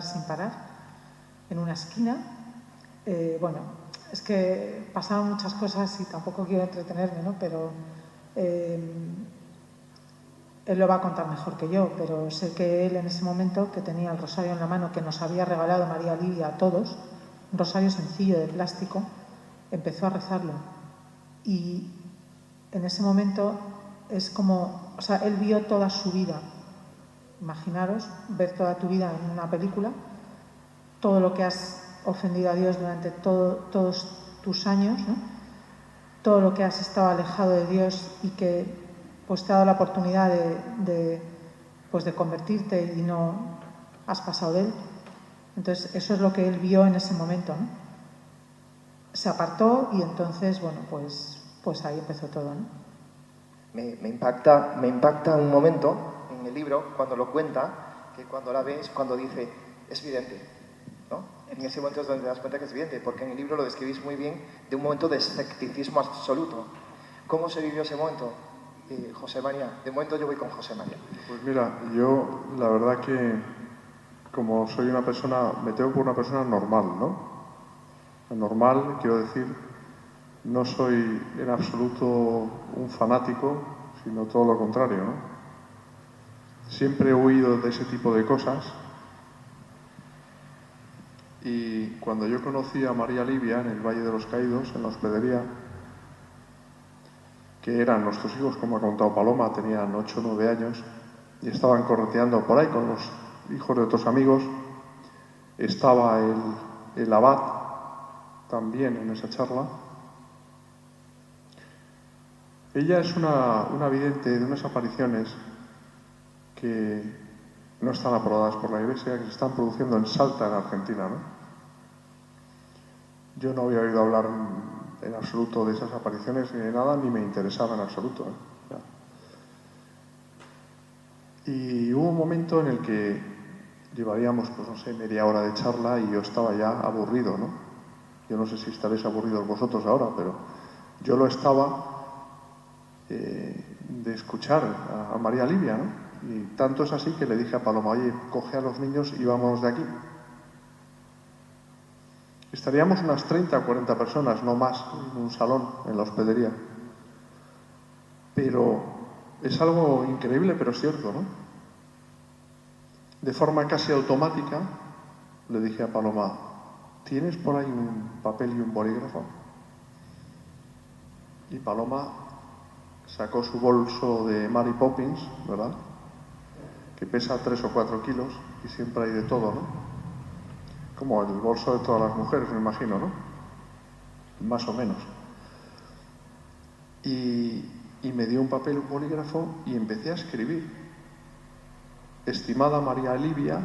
sin parar en una esquina. Bueno, es que pasaron muchas cosas y tampoco quiero entretenerme, ¿no? Pero él lo va a contar mejor que yo, pero sé que él en ese momento, que tenía el rosario en la mano que nos había regalado María Livia a todos, un rosario sencillo de plástico, empezó a rezarlo. Y en ese momento es como, o sea, él vio toda su vida. Imaginaros ver toda tu vida en una película, todo lo que has ofendido a Dios durante todos tus años, ¿no? Todo lo que has estado alejado de Dios y que pues te ha dado la oportunidad de convertirte y no has pasado de él. Entonces eso es lo que él vio en ese momento, ¿no? Se apartó y entonces, bueno, pues ahí empezó todo, ¿no? Me impacta un momento en el libro cuando lo cuenta, que cuando la ves, cuando dice, es vidente, ¿no? En ese momento es donde te das cuenta que es vidente, porque en el libro lo describís muy bien de un momento de escepticismo absoluto. ¿Cómo se vivió ese momento, José María? De momento yo voy con José María. Pues mira, yo la verdad que como soy una persona, me tengo por una persona normal, ¿no? Normal, quiero decir, no soy en absoluto un fanático, sino todo lo contrario, ¿no? Siempre he huido de ese tipo de cosas y cuando yo conocí a María Livia en el Valle de los Caídos, en la hospedería, que eran nuestros hijos, como ha contado Paloma, tenían 8 o 9 años y estaban correteando por ahí con los hijos de otros amigos, estaba el abad también en esa charla. Ella es una vidente de unas apariciones que no están aprobadas por la Iglesia, que se están produciendo en Salta, en Argentina, ¿no? Yo no había oído hablar en absoluto de esas apariciones ni de nada, ni me interesaba en absoluto, ¿eh? Y hubo un momento en el que llevaríamos, pues no sé, media hora de charla y yo estaba ya aburrido, ¿no? Yo no sé si estaréis aburridos vosotros ahora, pero yo lo estaba de escuchar a María Livia, ¿no? Y tanto es así que le dije a Paloma, oye, coge a los niños y vámonos de aquí. Estaríamos unas 30 o 40 personas, no más, en un salón, en la hospedería. Pero es algo increíble, pero cierto, ¿no? De forma casi automática, le dije a Paloma, ¿tienes por ahí un papel y un bolígrafo? Y Paloma sacó su bolso de Mary Poppins, ¿verdad? Que pesa 3 o 4 kilos y siempre hay de todo, ¿no? Como el bolso de todas las mujeres, me imagino, ¿no? Más o menos. Y me dio un papel, un bolígrafo y empecé a escribir. Estimada María Livia,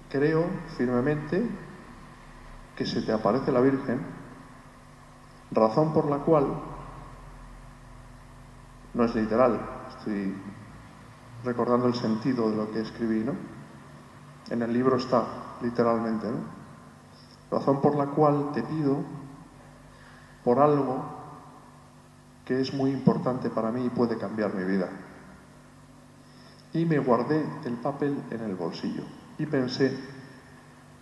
creo firmemente que se te aparece la Virgen, razón por la cual, no es literal, estoy recordando el sentido de lo que escribí, ¿no? En el libro está, literalmente, ¿no? Razón por la cual te pido por algo que es muy importante para mí y puede cambiar mi vida. Y me guardé el papel en el bolsillo y pensé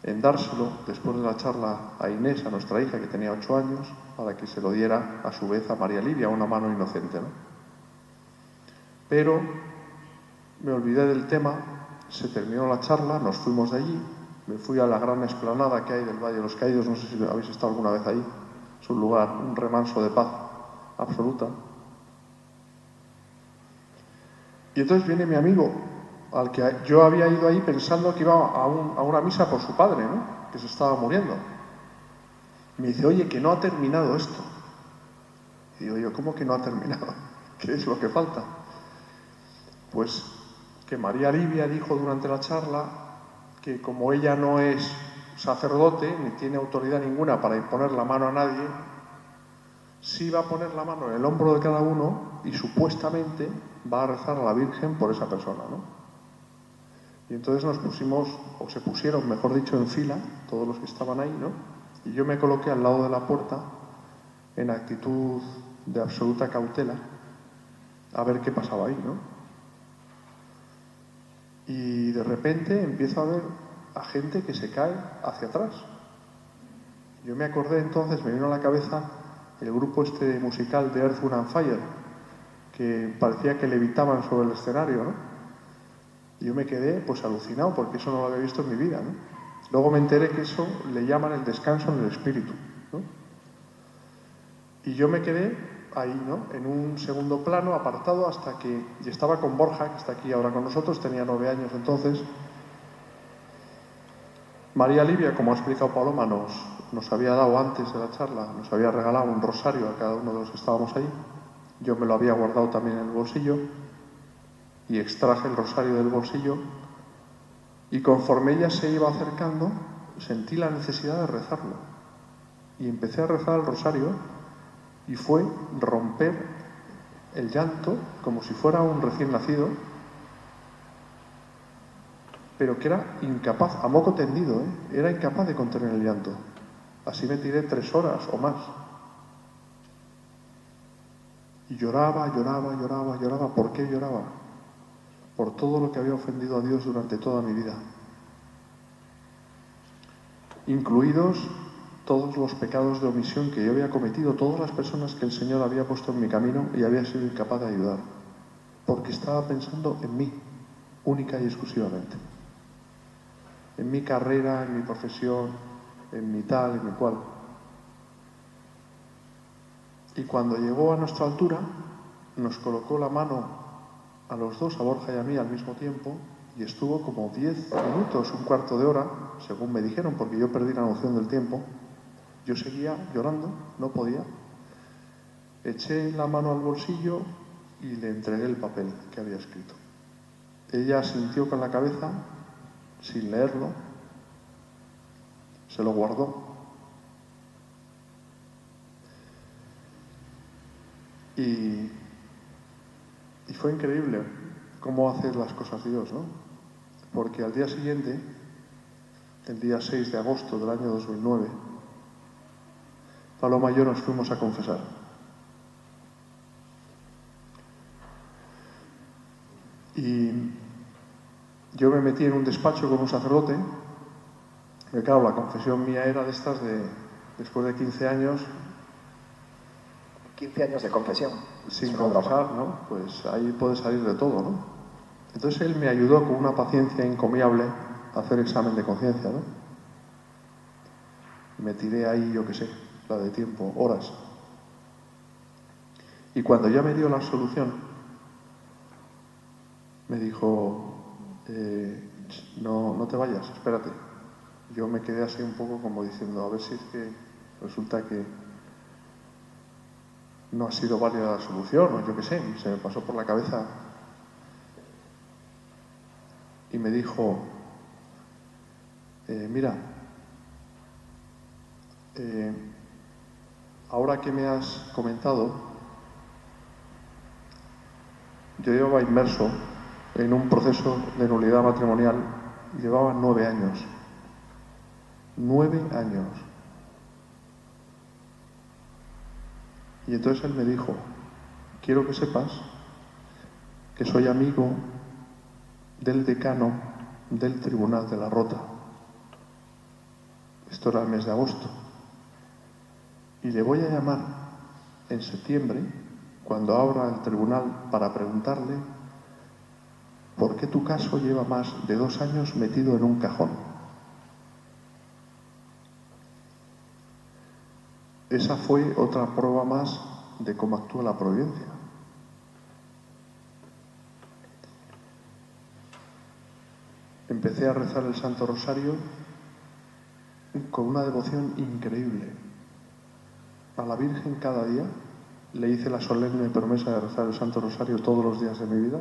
en dárselo después de la charla a Inés, a nuestra hija que tenía 8 años, para que se lo diera a su vez a María Livia, una mano inocente, ¿no? Pero me olvidé del tema, se terminó la charla, nos fuimos de allí, me fui a la gran explanada que hay del Valle de los Caídos, no sé si habéis estado alguna vez ahí, es un lugar, un remanso de paz absoluta. Y entonces viene mi amigo al que yo había ido ahí pensando que iba a una misa por su padre, ¿no? Que se estaba muriendo. Me dice, oye, que no ha terminado esto. Y digo yo, ¿cómo que no ha terminado? ¿Qué es lo que falta? Pues que María Livia dijo durante la charla que como ella no es sacerdote ni tiene autoridad ninguna para imponer la mano a nadie, sí va a poner la mano en el hombro de cada uno y supuestamente va a rezar a la Virgen por esa persona, ¿no? Y entonces nos pusimos, o se pusieron, mejor dicho, en fila, todos los que estaban ahí, ¿no? Y yo me coloqué al lado de la puerta en actitud de absoluta cautela a ver qué pasaba ahí, ¿no? Y de repente empiezo a ver a gente que se cae hacia atrás. Yo me acordé entonces, me vino a la cabeza el grupo este musical de Earth, Wind and Fire, que parecía que levitaban sobre el escenario, ¿no? Y yo me quedé pues alucinado porque eso no lo había visto en mi vida, ¿no? Luego me enteré que eso le llaman el descanso en el espíritu, ¿no? Y yo me quedé ahí, ¿no? En un segundo plano, apartado, hasta que... Y estaba con Borja, que está aquí ahora con nosotros, tenía 9 años entonces. María Livia, como ha explicado Paloma, nos había dado antes de la charla, nos había regalado un rosario a cada uno de los que estábamos ahí. Yo me lo había guardado también en el bolsillo y extraje el rosario del bolsillo y conforme ella se iba acercando sentí la necesidad de rezarlo y empecé a rezar el rosario y fue romper el llanto como si fuera un recién nacido, pero que era incapaz, a moco tendido, era incapaz de contener el llanto. Así me tiré 3 horas o más. Y lloraba. ¿Por qué lloraba? Por todo lo que había ofendido a Dios durante toda mi vida. Incluidos todos los pecados de omisión que yo había cometido, todas las personas que el Señor había puesto en mi camino y había sido incapaz de ayudar. Porque estaba pensando en mí, única y exclusivamente. En mi carrera, en mi profesión, en mi tal, en mi cual. Y cuando llegó a nuestra altura, nos colocó la mano a los dos, a Borja y a mí, al mismo tiempo, y estuvo como 10 minutos, un cuarto de hora, según me dijeron, porque yo perdí la noción del tiempo. Yo seguía llorando, no podía. Eché la mano al bolsillo y le entregué el papel que había escrito. Ella sintió con la cabeza, sin leerlo, se lo guardó. Y fue increíble cómo hace las cosas Dios, ¿no? Porque al día siguiente, el día 6 de agosto del año 2009, Paloma y yo nos fuimos a confesar. Y yo me metí en un despacho con un sacerdote, que claro, la confesión mía era de estas de, después de 15 años... 15 años de confesión. Sin confesar, ¿no? Pues ahí puede salir de todo, ¿no? Entonces él me ayudó con una paciencia encomiable a hacer examen de conciencia, ¿no? Me tiré ahí, yo qué sé, la de tiempo, horas. Y cuando ya me dio la solución, me dijo, no te vayas, espérate. Yo me quedé así un poco como diciendo, a ver si es que resulta que no ha sido válida la solución, o yo qué sé, se me pasó por la cabeza. Y me dijo, mira, ahora que me has comentado, yo llevaba inmerso en un proceso de nulidad matrimonial, llevaba 9 años. 9 años. Y entonces él me dijo, quiero que sepas que soy amigo del decano del Tribunal de la Rota. Esto era el mes de agosto. Y le voy a llamar en septiembre, cuando abra el tribunal, para preguntarle por qué tu caso lleva más de 2 años metido en un cajón. Esa fue otra prueba más de cómo actúa la providencia. empecé a rezar el Santo Rosario con una devoción increíble. A la Virgen cada día le hice la solemne promesa de rezar el Santo Rosario todos los días de mi vida.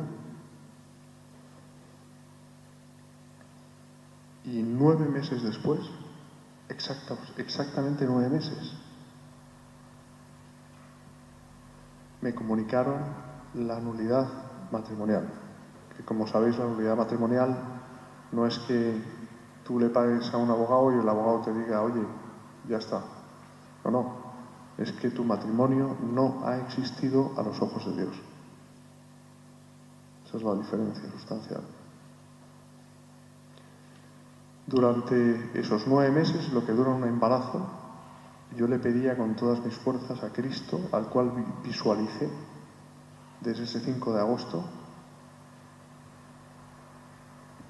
Y 9 meses después, exactamente 9 meses, me comunicaron la nulidad matrimonial. Que como sabéis, la nulidad matrimonial no es que tú le pagues a un abogado y el abogado te diga, oye, ya está. No, es que tu matrimonio no ha existido a los ojos de Dios. Esa es la diferencia sustancial. Durante esos 9 meses, lo que dura un embarazo, yo le pedía con todas mis fuerzas a Cristo, al cual visualicé desde ese 5 de agosto,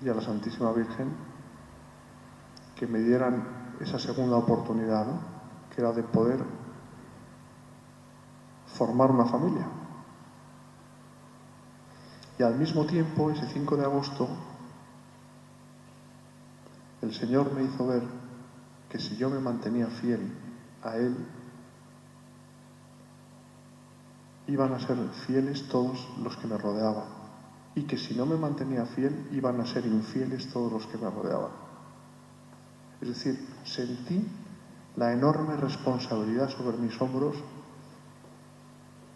y a la Santísima Virgen, que me dieran esa segunda oportunidad, ¿no? Que era de poder formar una familia. Y al mismo tiempo, ese 5 de agosto, el Señor me hizo ver que si yo me mantenía fiel a Él, iban a ser fieles todos los que me rodeaban, y que si no me mantenía fiel, iban a ser infieles todos los que me rodeaban. Es decir, sentí la enorme responsabilidad sobre mis hombros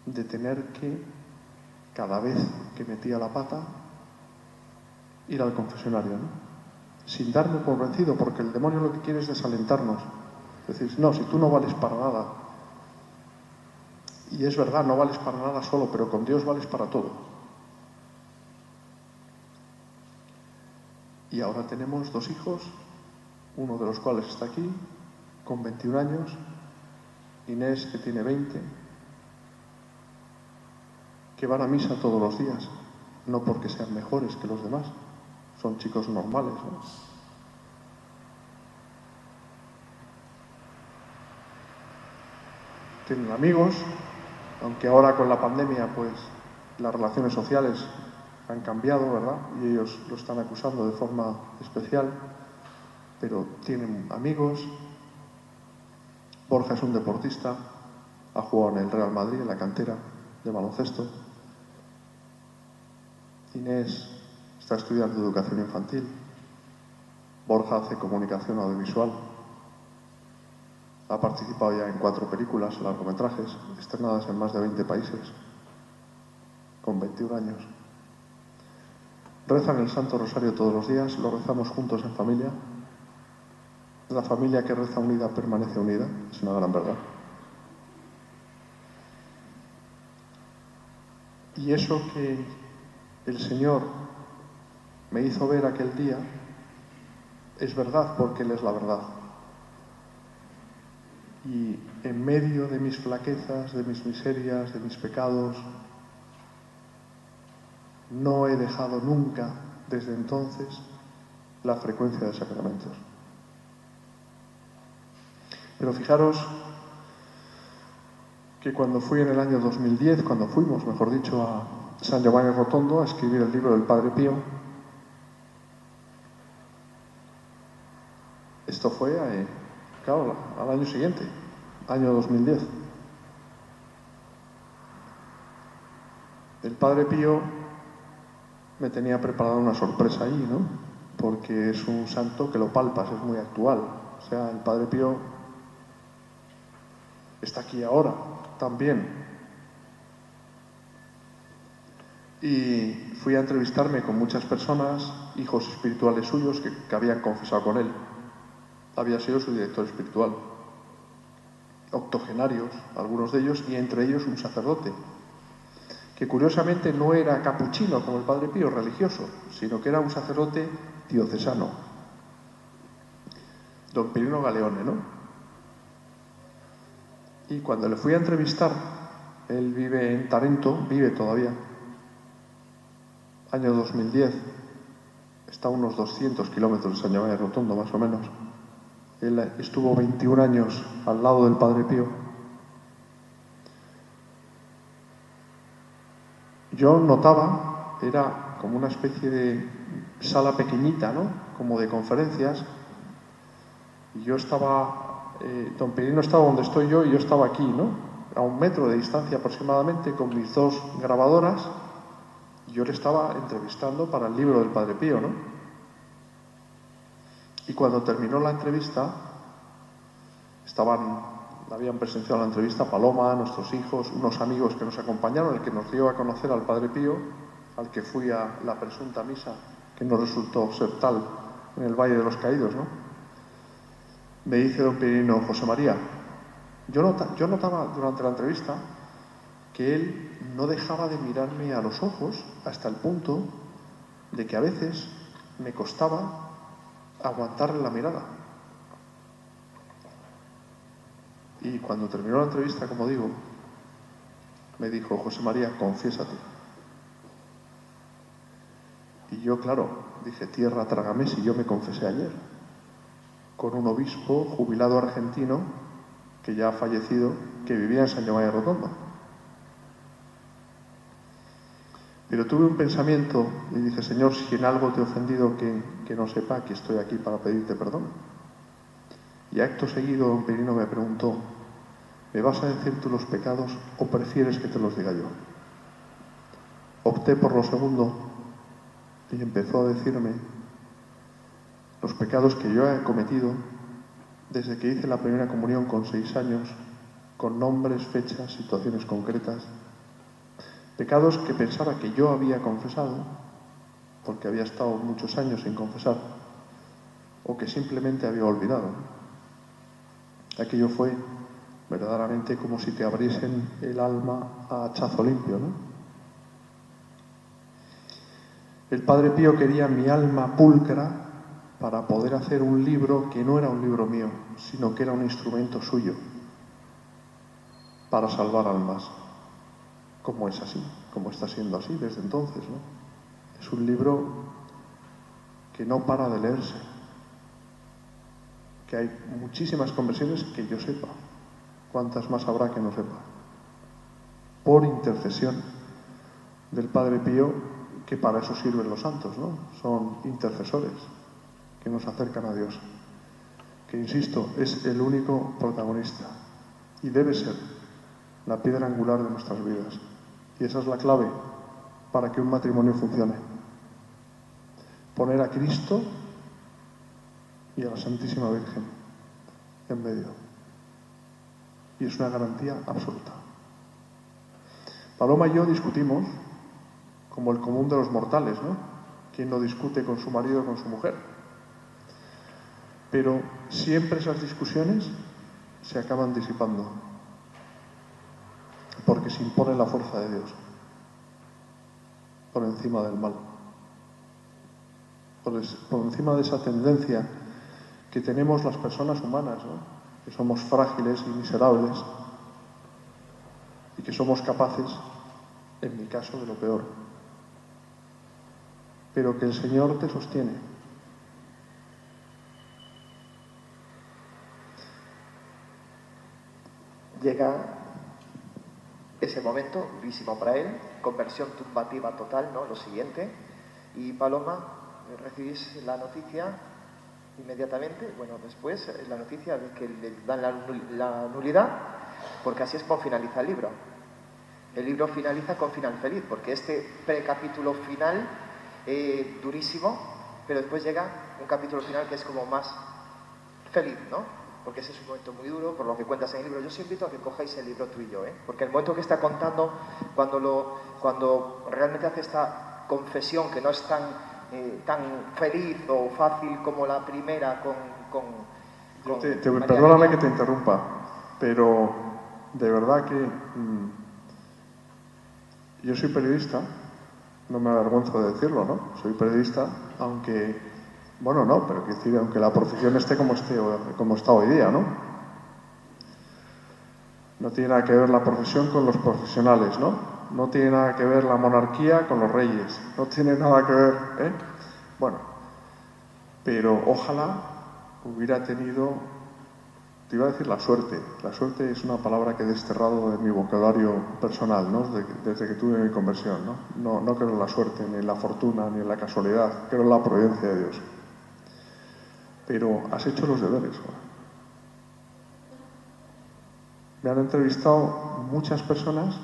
de tener que, cada vez que metía la pata, ir al confesionario, ¿no? Sin darme por vencido, porque el demonio lo que quiere es desalentarnos. Es decir, no, si tú no vales para nada. Y es verdad, no vales para nada solo, pero con Dios vales para todo. Y ahora tenemos 2 hijos, uno de los cuales está aquí, con 21 años, Inés, que tiene 20, que van a misa todos los días, no porque sean mejores que los demás, son chicos normales, ¿no? Tienen amigos, aunque ahora con la pandemia pues las relaciones sociales han cambiado, ¿verdad? Y ellos lo están acusando de forma especial, pero tienen amigos. Borja es un deportista, ha jugado en el Real Madrid, en la cantera de baloncesto. Inés está estudiando educación infantil. Borja hace comunicación audiovisual. Ha participado ya en 4 películas, largometrajes, estrenadas en más de 20 países, con 21 años. Rezan el Santo Rosario todos los días, lo rezamos juntos en familia. La familia que reza unida permanece unida, es una gran verdad. Y eso que el Señor me hizo ver aquel día es verdad, porque Él es la verdad. Y en medio de mis flaquezas, de mis miserias, de mis pecados, no he dejado nunca, desde entonces, la frecuencia de sacramentos. Pero fijaros que cuando fui en el año 2010, cuando fuimos, mejor dicho, a San Giovanni Rotondo a escribir el libro del Padre Pío, esto fue, claro, al año siguiente, año 2010. El Padre Pío me tenía preparada una sorpresa ahí, ¿no? Porque es un santo que lo palpas, es muy actual. O sea, el Padre Pío está aquí ahora también. Y fui a entrevistarme con muchas personas, hijos espirituales suyos que habían confesado con él. Había sido su director espiritual. Octogenarios, algunos de ellos, y entre ellos un sacerdote, que curiosamente no era capuchino como el Padre Pío, religioso, sino que era un sacerdote diocesano, don Pirino Galeone, ¿no? Y cuando le fui a entrevistar, él vive en Tarento, vive todavía, año 2010, está a unos 200 kilómetros de San Giovanni Rotondo, más o menos. Él estuvo 21 años al lado del Padre Pío. Yo notaba, era como una especie de sala pequeñita, ¿no? Como de conferencias. Y yo estaba, don Pirino estaba donde estoy yo y yo estaba aquí, ¿no? A 1 metro de distancia aproximadamente, con mis 2 grabadoras. Y yo le estaba entrevistando para el libro del Padre Pío, ¿no? Y cuando terminó la entrevista, habían presenciado la entrevista Paloma, nuestros hijos, unos amigos que nos acompañaron, el que nos dio a conocer al Padre Pío, al que fui a la presunta misa, que nos resultó ser tal, en el Valle de los Caídos, ¿no? Me dice don Pirino: José María, yo notaba durante la entrevista que él no dejaba de mirarme a los ojos hasta el punto de que a veces me costaba aguantarle la mirada. Y cuando terminó la entrevista, como digo, me dijo: José María, confiésate. Y yo, claro, dije: tierra, trágame si yo me confesé ayer con un obispo jubilado argentino que ya ha fallecido, que vivía en San Giovanni Rotondo. Pero tuve un pensamiento y dije: Señor, si en algo te he ofendido, que no sepa que estoy aquí para pedirte perdón. Y acto seguido don Pirino me preguntó: ¿me vas a decir tú los pecados o prefieres que te los diga yo? Opté por lo segundo y empezó a decirme los pecados que yo he cometido desde que hice la primera comunión con 6 años, con nombres, fechas, situaciones concretas. Pecados que pensaba que yo había confesado, porque había estado muchos años sin confesar, o que simplemente había olvidado. Aquello fue verdaderamente como si te abriesen el alma a hachazo limpio, ¿no? El Padre Pío quería mi alma pulcra para poder hacer un libro que no era un libro mío, sino que era un instrumento suyo para salvar almas, como es así, como está siendo así desde entonces, ¿no? Es un libro que no para de leerse, que hay muchísimas conversiones que yo sepa. ¿Cuántas más habrá que no sepa? Por intercesión del Padre Pío, que para eso sirven los santos, ¿no? Son intercesores que nos acercan a Dios, que, insisto, es el único protagonista y debe ser la piedra angular de nuestras vidas. Y esa es la clave para que un matrimonio funcione. Poner a Cristo y a la Santísima Virgen en medio. Y es una garantía absoluta. Paloma y yo discutimos como el común de los mortales, ¿no? ¿Quién no discute con su marido o con su mujer? Pero siempre esas discusiones se acaban disipando, porque se impone la fuerza de Dios por encima del mal, por encima de esa tendencia que tenemos las personas humanas, ¿no? Que somos frágiles y miserables y que somos capaces, en mi caso, de lo peor, pero que el Señor te sostiene. Llega ese momento durísimo para él, conversión tumbativa total, ¿no? Lo siguiente. Y Paloma, recibís la noticia inmediatamente, bueno, después la noticia de que le dan la nulidad, porque así es como finaliza el libro. El libro finaliza con final feliz, porque este precapítulo final, durísimo, pero después llega un capítulo final que es como más feliz, ¿no? Porque ese es un momento muy duro, por lo que cuentas en el libro. Yo os invito a que cojáis el libro tú y yo, porque el momento que está contando, cuando realmente hace esta confesión, que no es tan feliz o fácil como la primera perdóname que te interrumpa, pero de verdad que yo soy periodista, no me avergüenzo de decirlo, ¿no? Soy periodista, aunque, bueno, no, pero quiero decir, aunque la profesión esté como está hoy día, ¿no? No tiene nada que ver la profesión con los profesionales, ¿no? No tiene nada que ver la monarquía con los reyes, no tiene nada que ver, ¿eh? Bueno, pero ojalá hubiera tenido Te iba a decir la suerte. La suerte es una palabra que he desterrado de mi vocabulario personal, ¿no? Desde que tuve mi conversión, ¿no? No creo en la suerte, ni en la fortuna, ni en la casualidad. Creo en la providencia de Dios. Pero has hecho los deberes, Juan. Me han entrevistado muchas personas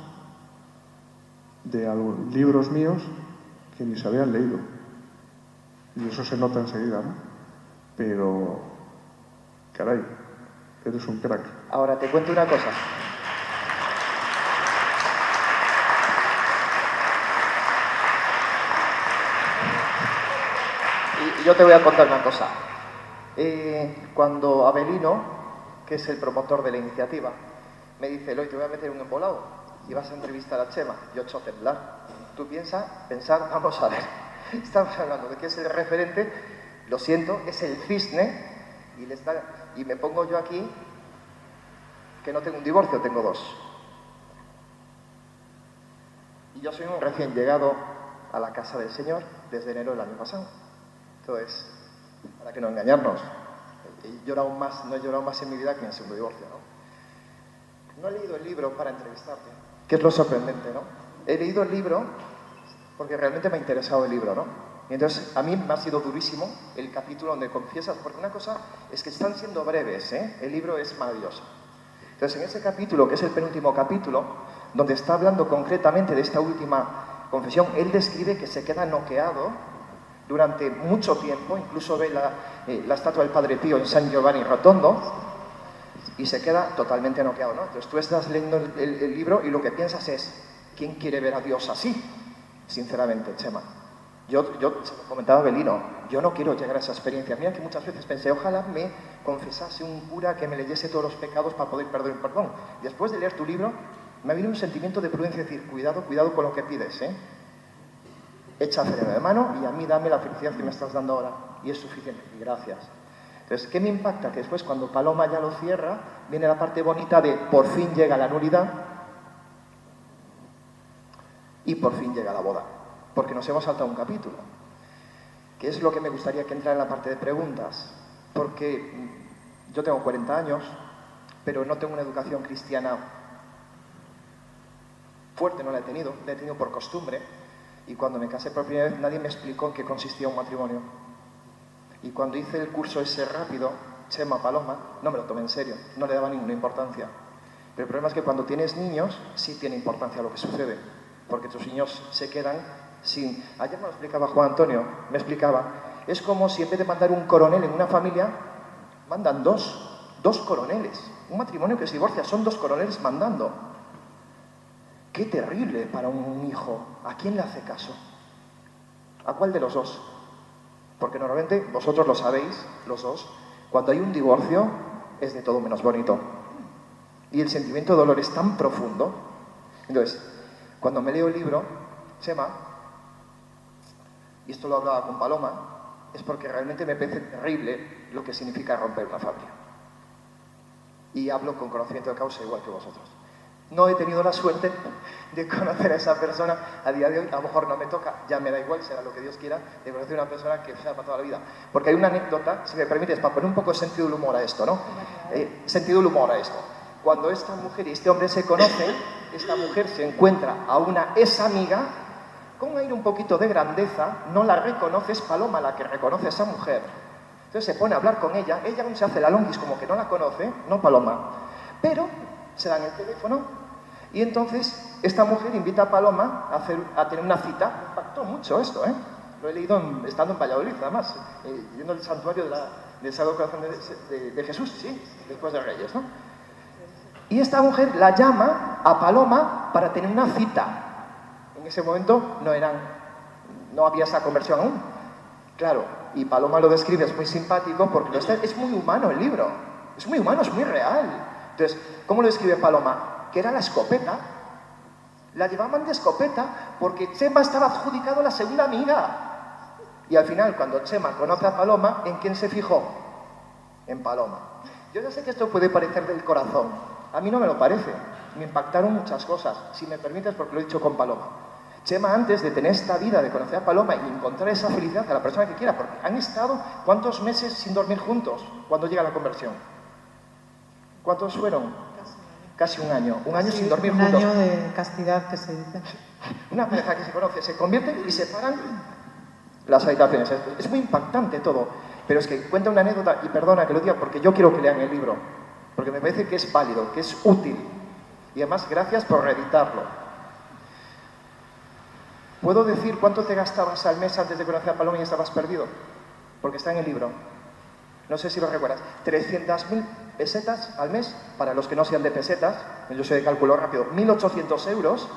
de libros míos que ni se habían leído. Y eso se nota enseguida, ¿no? Pero, caray, eres un crack. Ahora te cuento una cosa. Y yo te voy a contar una cosa. Cuando Avelino, que es el promotor de la iniciativa, me dice, Eloy, te voy a meter un embolado y vas a entrevistar a Chema, yo echo a temblar. Tú pensar, vamos a ver, estamos hablando de que es el referente, lo siento, es el cisne, y me pongo yo aquí que no tengo un divorcio, tengo 2. Y yo soy un recién llegado a la casa del Señor desde enero del año pasado. Entonces, para que no engañarnos, no he llorado más en mi vida que en el segundo divorcio, ¿no? No he leído el libro para entrevistarte, que es lo sorprendente, ¿no? He leído el libro porque realmente me ha interesado el libro, ¿no? Y entonces, a mí me ha sido durísimo el capítulo donde confiesas, porque una cosa es que están siendo breves, ¿eh? El libro es maravilloso. Entonces, en ese capítulo, que es el penúltimo capítulo, donde está hablando concretamente de esta última confesión, él describe que se queda noqueado durante mucho tiempo, incluso ve la estatua del Padre Pío en San Giovanni Rotondo, y se queda totalmente noqueado, ¿no? Entonces tú estás leyendo el libro y lo que piensas es, ¿quién quiere ver a Dios así? Sinceramente, Chema. Yo se lo comentaba a Avelino, yo no quiero llegar a esa experiencia. Mira que muchas veces pensé, ojalá me confesase un cura que me leyese todos los pecados para poder perder el perdón. Después de leer tu libro, me ha venido un sentimiento de prudencia, decir, cuidado con lo que pides, ¿eh? Echa freno de mano y a mí dame la felicidad que me estás dando ahora. Y es suficiente. Y gracias. Entonces, ¿qué me impacta? Que después, cuando Paloma ya lo cierra, viene la parte bonita de por fin llega la nulidad y por fin llega la boda. Porque nos hemos saltado un capítulo. Que es lo que me gustaría que entrara en la parte de preguntas. Porque yo tengo 40 años, pero no tengo una educación cristiana fuerte, no la he tenido por costumbre. Y cuando me casé por primera vez nadie me explicó en qué consistía un matrimonio. Y cuando hice el curso ese rápido, Chema, Paloma, no me lo tomé en serio, no le daba ninguna importancia. Pero el problema es que cuando tienes niños sí tiene importancia lo que sucede, porque tus niños se quedan sin... Ayer me lo explicaba Juan Antonio, me explicaba, es como si en vez de mandar un coronel en una familia, mandan dos coroneles. Un matrimonio que se divorcia, son 2 coroneles mandando. ¡Qué terrible para un hijo! ¿A quién le hace caso? ¿A cuál de los 2? Porque normalmente, vosotros lo sabéis, los 2, cuando hay un divorcio es de todo menos bonito. Y el sentimiento de dolor es tan profundo. Entonces, cuando me leo el libro, Chema, y esto lo hablaba con Paloma, es porque realmente me parece terrible lo que significa romper una familia. Y hablo con conocimiento de causa igual que vosotros. No he tenido la suerte de conocer a esa persona a día de hoy, a lo mejor no me toca, ya me da igual, será lo que Dios quiera, de conocer a una persona que sea para toda la vida. Porque hay una anécdota, si me permites, para poner un poco de sentido del humor a esto, ¿no? Sentido del humor a esto. Cuando esta mujer y este hombre se conocen, esta mujer se encuentra a una ex-amiga, con un aire un poquito de grandeza, no la reconoce, es Paloma la que reconoce a esa mujer. Entonces se pone a hablar con ella aún se hace la longuis como que no la conoce, no Paloma, pero se dan el teléfono. Y entonces esta mujer invita a Paloma a tener una cita. Me impactó mucho esto, ¿eh? Lo he leído estando en Valladolid, además, yendo al santuario del Sagrado Corazón de Jesús, sí, después de Reyes, ¿no? Y esta mujer la llama a Paloma para tener una cita. En ese momento no había esa conversión aún. Claro, y Paloma lo describe, es muy simpático, porque es muy humano el libro. Es muy humano, es muy real. Entonces, ¿cómo lo describe Paloma? Que era la escopeta. La llevaban de escopeta porque Chema estaba adjudicado a la segunda amiga. Y al final, cuando Chema conoce a Paloma, ¿en quién se fijó? En Paloma. Yo ya sé que esto puede parecer del corazón. A mí no me lo parece. Me impactaron muchas cosas, si me permites, porque lo he dicho con Paloma. Chema, antes de tener esta vida, de conocer a Paloma y encontrar esa felicidad a la persona que quiera, porque han estado, ¿cuántos meses sin dormir juntos cuando llega la conversión? ¿Cuántos fueron? Casi un año. Un año sin dormir juntos. Un año de castidad, que se dice. Una pareja que se conoce, se convierten y separan las habitaciones. Es muy impactante todo. Pero es que cuenta una anécdota, y perdona que lo diga porque yo quiero que lean el libro. Porque me parece que es válido, que es útil. Y además, gracias por reeditarlo. ¿Puedo decir cuánto te gastabas al mes antes de conocer a Paloma y estabas perdido? Porque está en el libro. No sé si lo recuerdas. 300.000 pesetas al mes, para los que no sean de pesetas, yo soy de cálculo rápido, 1.800 euros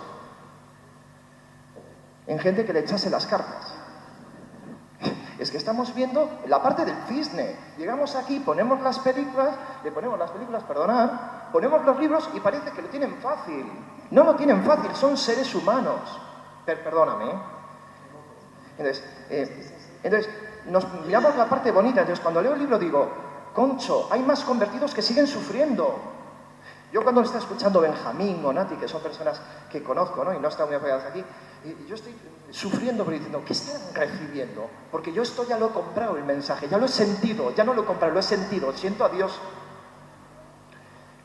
en gente que le echase las cartas. Es que estamos viendo la parte del cisne. Llegamos aquí, ponemos las películas, ponemos los libros y parece que lo tienen fácil. No lo tienen fácil, son seres humanos. Perdóname, ¿eh? Entonces, nos miramos la parte bonita. Entonces, cuando leo el libro digo, concho, hay más convertidos que siguen sufriendo. Yo cuando está escuchando Benjamín o Nati, que son personas que conozco, ¿no? Y no están muy apoyadas aquí, y yo estoy sufriendo, pero diciendo, ¿qué están recibiendo? Porque yo esto ya lo he comprado, el mensaje, ya lo he sentido, ya no lo he comprado, lo he sentido, siento a Dios.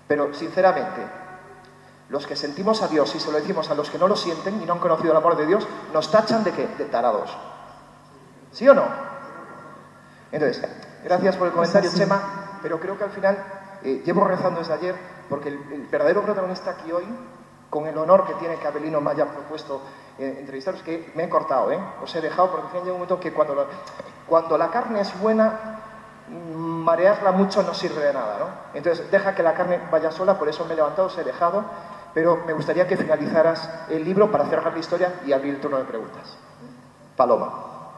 Pero, sinceramente, los que sentimos a Dios y se lo decimos a los que no lo sienten y no han conocido el amor de Dios, nos tachan ¿de qué? De tarados. ¿Sí o no? Entonces, gracias por el comentario, Chema, pero creo que al final llevo rezando desde ayer porque el verdadero protagonista aquí hoy, con el honor que tiene que Abelino me haya propuesto entrevistaros, que me he cortado, os he dejado porque al final llega un momento que cuando la carne es buena, marearla mucho no sirve de nada, ¿no? Entonces, deja que la carne vaya sola, por eso me he levantado, os he dejado, pero me gustaría que finalizaras el libro para cerrar la historia y abrir el turno de preguntas. Paloma.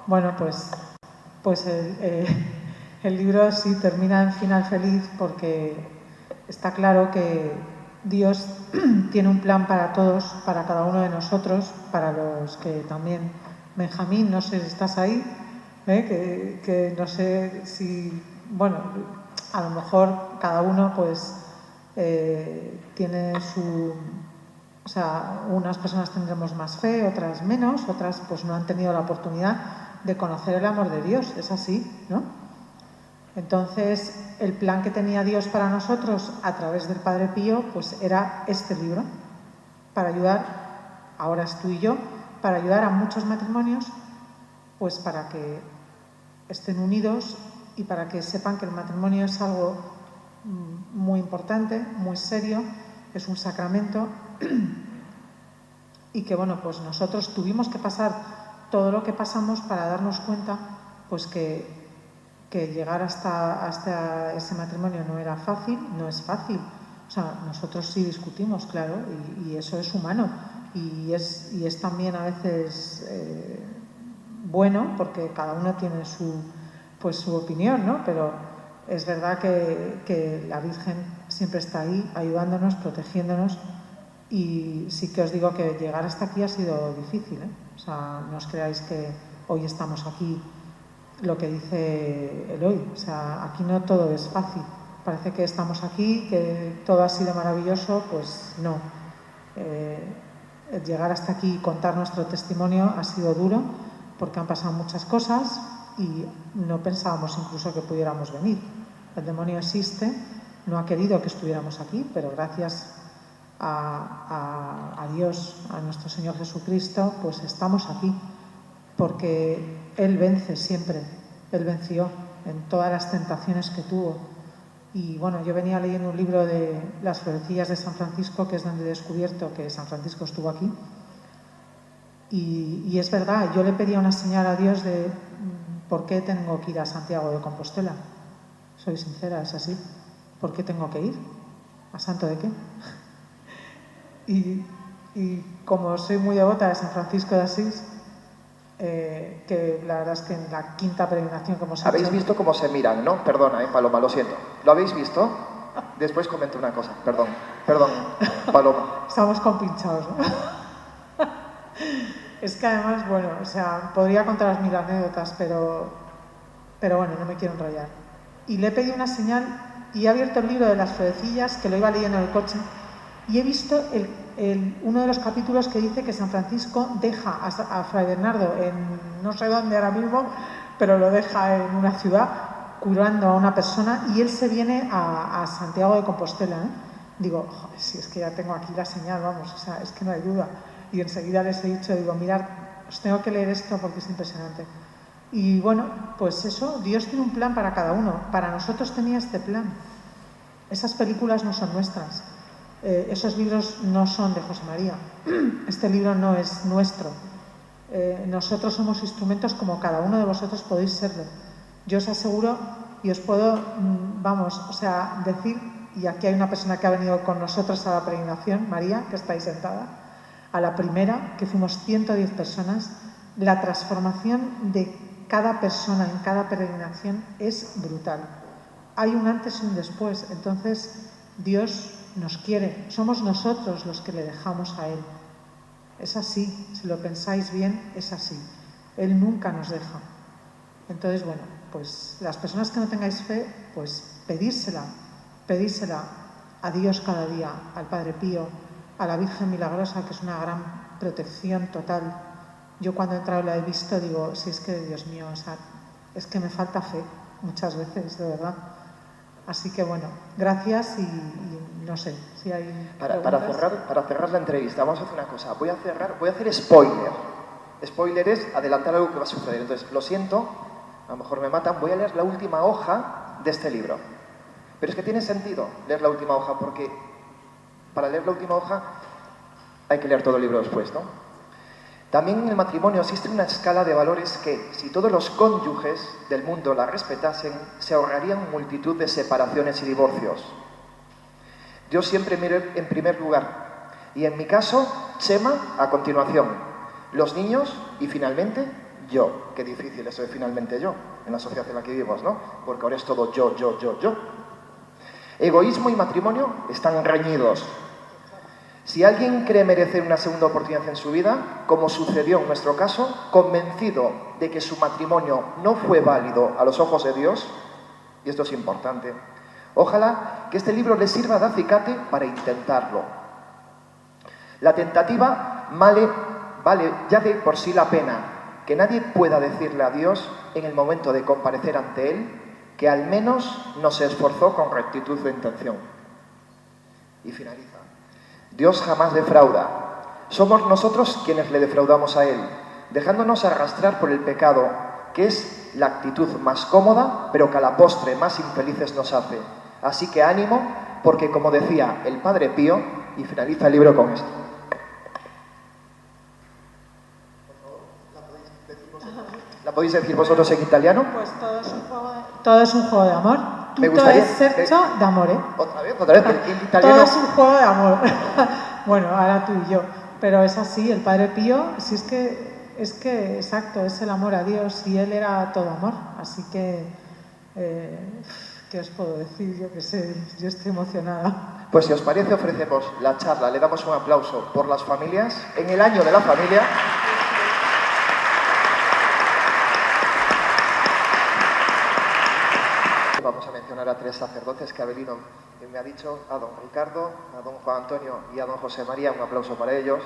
Bueno, pues el libro sí termina en final feliz porque está claro que Dios tiene un plan para todos, para cada uno de nosotros, para los que también... Benjamín, no sé si estás ahí, que no sé si... Bueno, a lo mejor cada uno pues tiene su... O sea, unas personas tendremos más fe, otras menos, otras pues no han tenido la oportunidad de conocer el amor de Dios, es así, ¿no? Entonces, el plan que tenía Dios para nosotros a través del Padre Pío, pues era este libro, para ayudar, ahora es tú y yo, para ayudar a muchos matrimonios, pues para que estén unidos y para que sepan que el matrimonio es algo muy importante, muy serio, es un sacramento y que, bueno, pues nosotros tuvimos que pasar todo lo que pasamos para darnos cuenta, pues que llegar hasta ese matrimonio no era fácil, no es fácil. O sea, nosotros sí discutimos, claro, y eso es humano. Y es también a veces bueno, porque cada uno tiene su opinión, ¿no? Pero es verdad que la Virgen siempre está ahí, ayudándonos, protegiéndonos. Y sí que os digo que llegar hasta aquí ha sido difícil, ¿eh? O sea, no os creáis que hoy estamos aquí, lo que dice Eloy. O sea, aquí no todo es fácil. Parece que estamos aquí, que todo ha sido maravilloso, pues no. Llegar hasta aquí y contar nuestro testimonio ha sido duro, porque han pasado muchas cosas y no pensábamos incluso que pudiéramos venir. El demonio existe, no ha querido que estuviéramos aquí, pero gracias a Dios, a nuestro Señor Jesucristo, pues estamos aquí, porque Él vence siempre, Él venció en todas las tentaciones que tuvo. Y bueno, yo venía leyendo un libro de Las florecillas de San Francisco, que es donde he descubierto que San Francisco estuvo aquí. Y es verdad, yo le pedía una señal a Dios de ¿por qué tengo que ir a Santiago de Compostela? Soy sincera, es así. ¿Por qué tengo que ir? ¿A santo de qué? Y como soy muy devota de San Francisco de Asís, que la verdad es que en la quinta peregrinación que hemos hecho... Habéis visto cómo se miran, ¿no? Perdona, Paloma, lo siento. ¿Lo habéis visto? Después comento una cosa. Perdón, Paloma. Estamos compinchados, ¿no? Es que además, bueno, o sea, podría contaros mil anécdotas, pero bueno, no me quiero enrollar. Y le he pedido una señal y he abierto el libro de las florecillas, que lo iba leyendo en el coche, y he visto uno de los capítulos que dice que San Francisco deja a Fray Bernardo en no sé dónde ahora mismo, pero lo deja en una ciudad curando a una persona y él se viene a Santiago de Compostela, ¿eh? Digo, joder, si es que ya tengo aquí la señal, vamos, o sea, es que no hay duda. Y enseguida les he dicho, digo, mirad, os tengo que leer esto porque es impresionante. Y bueno, pues eso, Dios tiene un plan para cada uno. Para nosotros tenía este plan. Esas películas no son nuestras. Esos libros no son de José María. Este libro no es nuestro. Nosotros somos instrumentos como cada uno de vosotros podéis serlo. Yo os aseguro y os puedo, vamos, o sea, decir, y aquí hay una persona que ha venido con nosotros a la peregrinación, María, que está ahí sentada, a la primera, que fuimos 110 personas, la transformación de cada persona en cada peregrinación es brutal. Hay un antes y un después, entonces Dios nos quiere, somos nosotros los que le dejamos a Él. Es así, si lo pensáis bien, es así. Él nunca nos deja. Entonces, bueno, pues las personas que no tengáis fe, pues pedírsela a Dios cada día, al Padre Pío, a la Virgen Milagrosa, que es una gran protección total. Yo cuando he entrado y la he visto digo, si es que, Dios mío, o sea, es que me falta fe muchas veces, de verdad. Así que bueno, gracias y no sé si hay para cerrar la entrevista, vamos a hacer una cosa. Voy a hacer spoiler. Spoiler es adelantar algo que va a suceder. Entonces, lo siento, a lo mejor me matan, voy a leer la última hoja de este libro. Pero es que tiene sentido leer la última hoja, porque para leer la última hoja hay que leer todo el libro después, ¿no? También en el matrimonio existe una escala de valores que, si todos los cónyuges del mundo la respetasen, se ahorrarían multitud de separaciones y divorcios. Dios siempre mira en primer lugar. Y en mi caso, Chema a continuación. Los niños y finalmente yo. Qué difícil eso de finalmente yo, en la sociedad en la que vivimos, ¿no? Porque ahora es todo yo. Egoísmo y matrimonio están reñidos. Si alguien cree merecer una segunda oportunidad en su vida, como sucedió en nuestro caso, convencido de que su matrimonio no fue válido a los ojos de Dios, y esto es importante, ojalá que este libro le sirva de acicate para intentarlo. La tentativa vale ya de por sí la pena, que nadie pueda decirle a Dios en el momento de comparecer ante Él que al menos no se esforzó con rectitud de intención. Y finaliza. Dios jamás defrauda. Somos nosotros quienes le defraudamos a Él, dejándonos arrastrar por el pecado, que es la actitud más cómoda, pero que a la postre más infelices nos hace. Así que ánimo, porque como decía el Padre Pío, y finaliza el libro con esto. ¿La podéis decir vosotros en italiano? Pues todo es un juego de amor. Tutto es sexo de amor, ¿eh? Otra vez, en italiano. Todo es un juego de amor. Bueno, ahora tú y yo. Pero es así, el Padre Pío, si es que, exacto, es el amor a Dios y él era todo amor. Así que, ¿qué os puedo decir? Yo qué sé, yo estoy emocionada. Pues si os parece, ofrecemos la charla, le damos un aplauso por las familias, en el año de la familia. Vamos a mencionar a 3 sacerdotes que Abelino me ha dicho, a don Ricardo, a don Juan Antonio y a don José María. Un aplauso para ellos.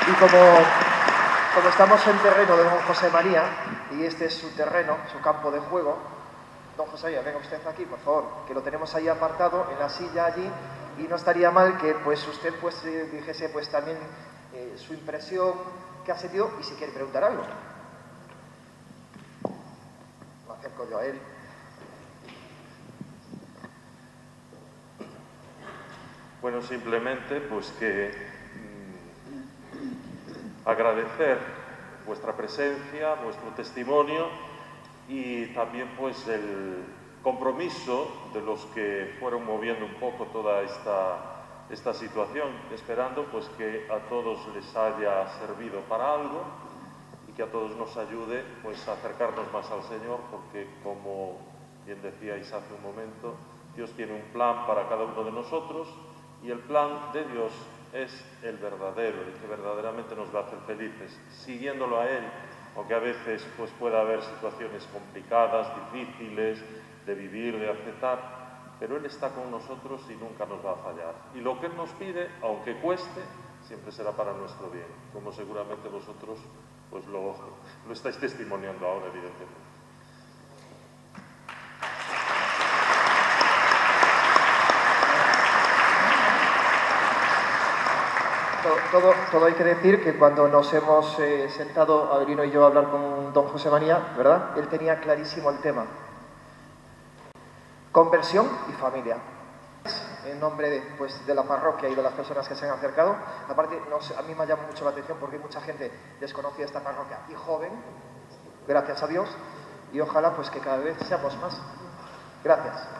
Y como estamos en terreno de don José María, y este es su terreno, su campo de juego, don José María, venga usted aquí, por favor, que lo tenemos ahí apartado, en la silla allí, y no estaría mal que pues usted pues dijese pues también su impresión que ha sentido y si quiere preguntar algo. Me acerco yo a él. Bueno, simplemente pues que agradecer vuestra presencia, vuestro testimonio y también pues el compromiso de los que fueron moviendo un poco toda esta situación, esperando pues que a todos les haya servido para algo y que a todos nos ayude pues a acercarnos más al Señor, porque como bien decíais hace un momento, Dios tiene un plan para cada uno de nosotros y el plan de Dios es el verdadero, el que verdaderamente nos va a hacer felices, siguiéndolo a Él, aunque a veces pues pueda haber situaciones complicadas, difíciles de vivir, de aceptar, pero Él está con nosotros y nunca nos va a fallar. Y lo que Él nos pide, aunque cueste, siempre será para nuestro bien, como seguramente vosotros pues lo estáis testimoniando ahora, evidentemente. Todo hay que decir que cuando nos hemos sentado, Avelino y yo, a hablar con don José Manía, ¿verdad? Él tenía clarísimo el tema. Conversión y familia. En nombre de la parroquia y de las personas que se han acercado. Aparte, a mí me llama mucho la atención porque hay mucha gente desconocida de esta parroquia y joven, gracias a Dios, y ojalá pues que cada vez seamos más. Gracias.